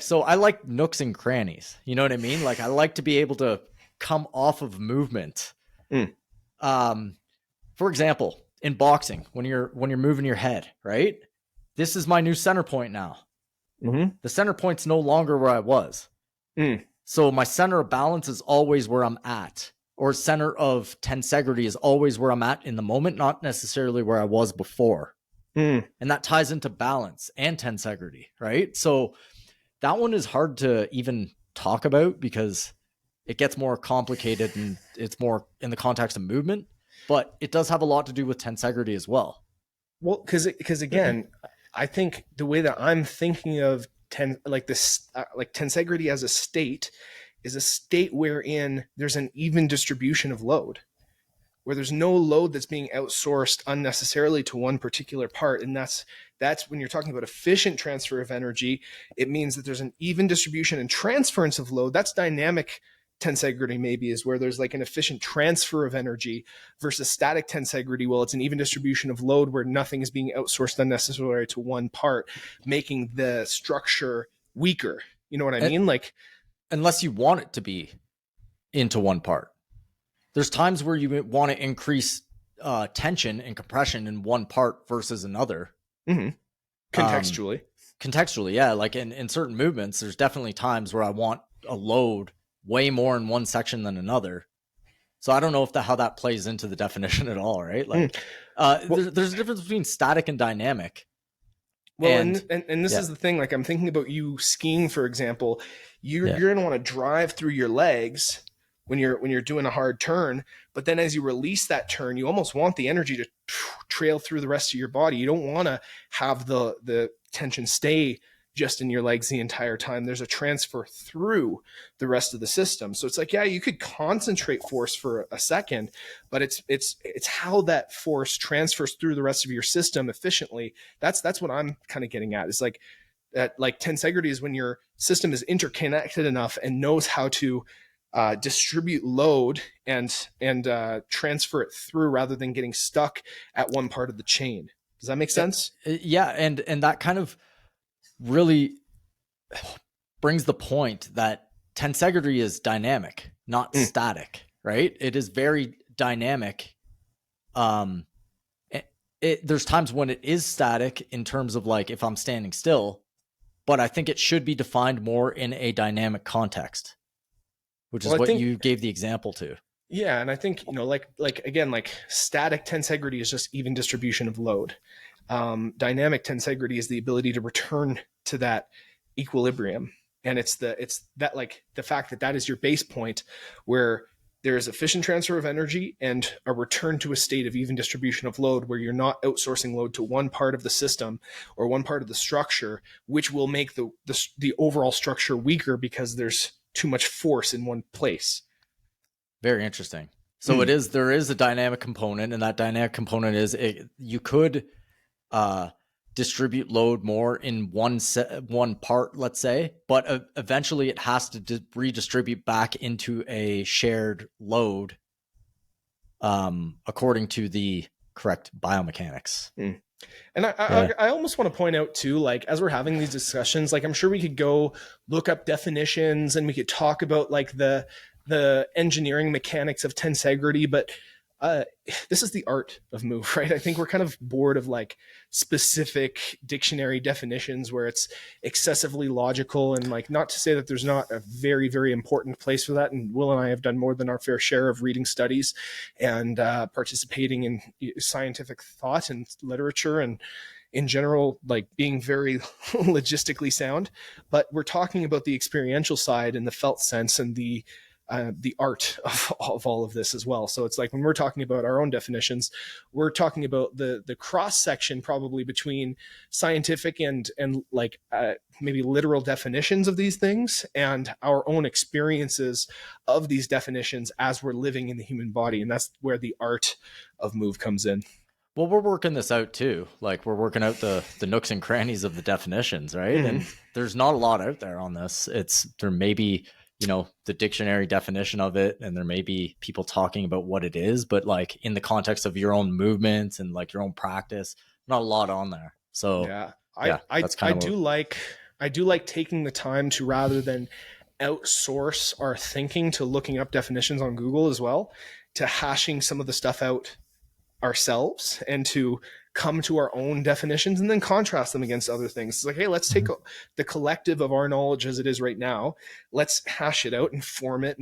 Speaker 2: so I like nooks and crannies. You know what I mean? Like I like to be able to come off of movement. For example, in boxing, when you're moving your head, right? This is my new center point now. The center point's no longer where I was. So my center of balance is always where I'm at, or center of tensegrity is always where I'm at in the moment, not necessarily where I was before. And that ties into balance and tensegrity, right? So that one is hard to even talk about because it gets more complicated and it's more in the context of movement, but it does have a lot to do with tensegrity as well.
Speaker 1: Well, because again, I think the way that I'm thinking of tensegrity as a state is a state wherein there's an even distribution of load, where there's no load that's being outsourced unnecessarily to one particular part. And that's when you're talking about efficient transfer of energy, it means that there's an even distribution and transference of load. That's dynamic tensegrity, maybe, is where there's like an efficient transfer of energy, versus static tensegrity. Well, it's an even distribution of load where nothing is being outsourced unnecessarily to one part, making the structure weaker. You know what I mean? Like,
Speaker 2: unless you want it to be into one part. There's times where you want to increase tension and compression in one part versus another.
Speaker 1: Contextually.
Speaker 2: Contextually, yeah. Like in certain movements, there's definitely times where I want a load way more in one section than another. So I don't know how that plays into the definition at all, right? Like, there's a difference between static and dynamic.
Speaker 1: Well, and this is the thing. Like, I'm thinking about you skiing, for example. You're going to want to drive through your legs when you're doing a hard turn, but then as you release that turn, you almost want the energy to trail through the rest of your body. You don't want to have the tension stay just in your legs the entire time. There's a transfer through the rest of the system. So it's like, yeah, you could concentrate force for a second, but it's how that force transfers through the rest of your system efficiently. That's what I'm kind of getting at. It's like that, like tensegrity is when your system is interconnected enough and knows how to distribute load and transfer it through, rather than getting stuck at one part of the chain. Does that make sense?
Speaker 2: Yeah, and that kind of really, brings the point that tensegrity is dynamic, not static, right? It is very dynamic. There's times when it is static in terms of like if I'm standing still, but I think it should be defined more in a dynamic context, which is what you gave the example to.
Speaker 1: Yeah, and I think, like again, like static tensegrity is just even distribution of load. Dynamic tensegrity is the ability to return to that equilibrium, and it's that like the fact that is your base point where there is efficient transfer of energy and a return to a state of even distribution of load where you're not outsourcing load to one part of the system or one part of the structure, which will make the overall structure weaker because there's too much force in one place.
Speaker 2: Very interesting. So there is a dynamic component, and that dynamic component is you could distribute load more in one part, let's say, but eventually it has to redistribute back into a shared load according to the correct biomechanics.
Speaker 1: And I almost want to point out too, like as we're having these discussions, like I'm sure we could go look up definitions and we could talk about like the engineering mechanics of tensegrity, but this is the art of move, right? I think we're kind of bored of like specific dictionary definitions where it's excessively logical, and like, not to say that there's not a very, very important place for that. And Will and I have done more than our fair share of reading studies and participating in scientific thought and literature, and in general, like being very logistically sound. But we're talking about the experiential side and the felt sense and the art of all of this as well. So it's like when we're talking about our own definitions, we're talking about the cross section probably between scientific and like maybe literal definitions of these things and our own experiences of these definitions as we're living in the human body. And that's where the art of move comes in.
Speaker 2: Well, we're working this out too. Like we're working out the nooks and crannies of the definitions, right? And there's not a lot out there on this. There may be, the dictionary definition of it, and there may be people talking about what it is, but like in the context of your own movements and like your own practice, not a lot on there. So
Speaker 1: I do like taking the time to, rather than outsource our thinking to looking up definitions on Google as well, to hashing some of the stuff out ourselves and to come to our own definitions and then contrast them against other things. It's like, hey, let's take the collective of our knowledge as it is right now, let's hash it out and form it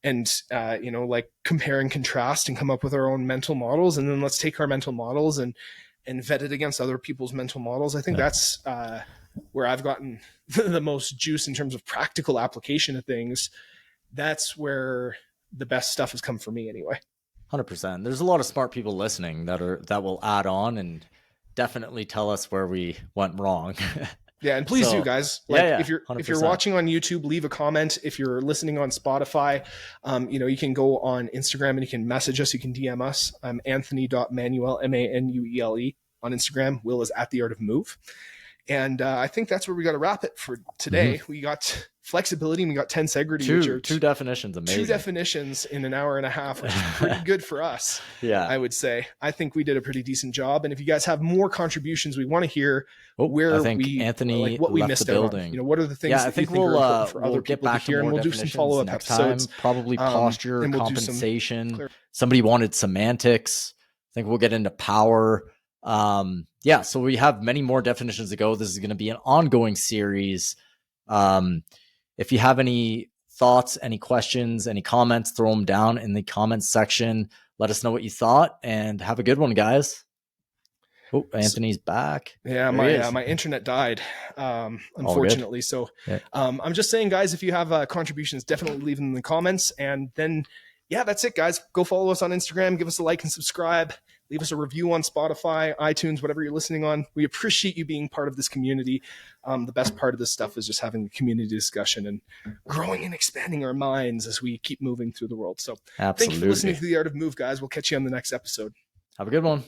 Speaker 1: and like compare and contrast and come up with our own mental models, and then let's take our mental models and vet it against other people's mental models. I think that's where I've gotten the most juice in terms of practical application of things. That's where the best stuff has come for me anyway.
Speaker 2: 100%. There's a lot of smart people listening that will add on and definitely tell us where we went wrong.
Speaker 1: Yeah, and please do, guys. Like, if you're watching on YouTube, leave a comment. If you're listening on Spotify, you can go on Instagram and you can message us. You can DM us. I'm Anthony.Manuel, Manuele on Instagram. Will is at The Art of Move. And I think that's where we got to wrap it for today. We got flexibility and we got tensegrity.
Speaker 2: Two definitions. Amazing.
Speaker 1: Two definitions in an hour and a half, which is pretty good for us. Yeah, I would say. I think we did a pretty decent job. And if you guys have more contributions, we want to hear
Speaker 2: Anthony
Speaker 1: like what we missed out on. What are the things that you think are important for other people to hear? And we'll do some follow-up
Speaker 2: next
Speaker 1: episodes.
Speaker 2: Time. Probably posture, we'll compensation. Somebody wanted semantics. I think we'll get into power. So we have many more definitions to go. This is going to be an ongoing series. If you have any thoughts, any questions, any comments, throw them down in the comments section. Let us know what you thought, and have a good one, guys. Oh, Anthony's back.
Speaker 1: Yeah, my internet died, unfortunately. So I'm just saying, guys, if you have contributions, definitely leave them in the comments. And then, that's it, guys. Go follow us on Instagram. Give us a like and subscribe. Leave us a review on Spotify, iTunes, whatever you're listening on. We appreciate you being part of this community. The best part of this stuff is just having a community discussion and growing and expanding our minds as we keep moving through the world. So Thank you for listening to The Art of Move, guys. We'll catch you on the next episode.
Speaker 2: Have a good one.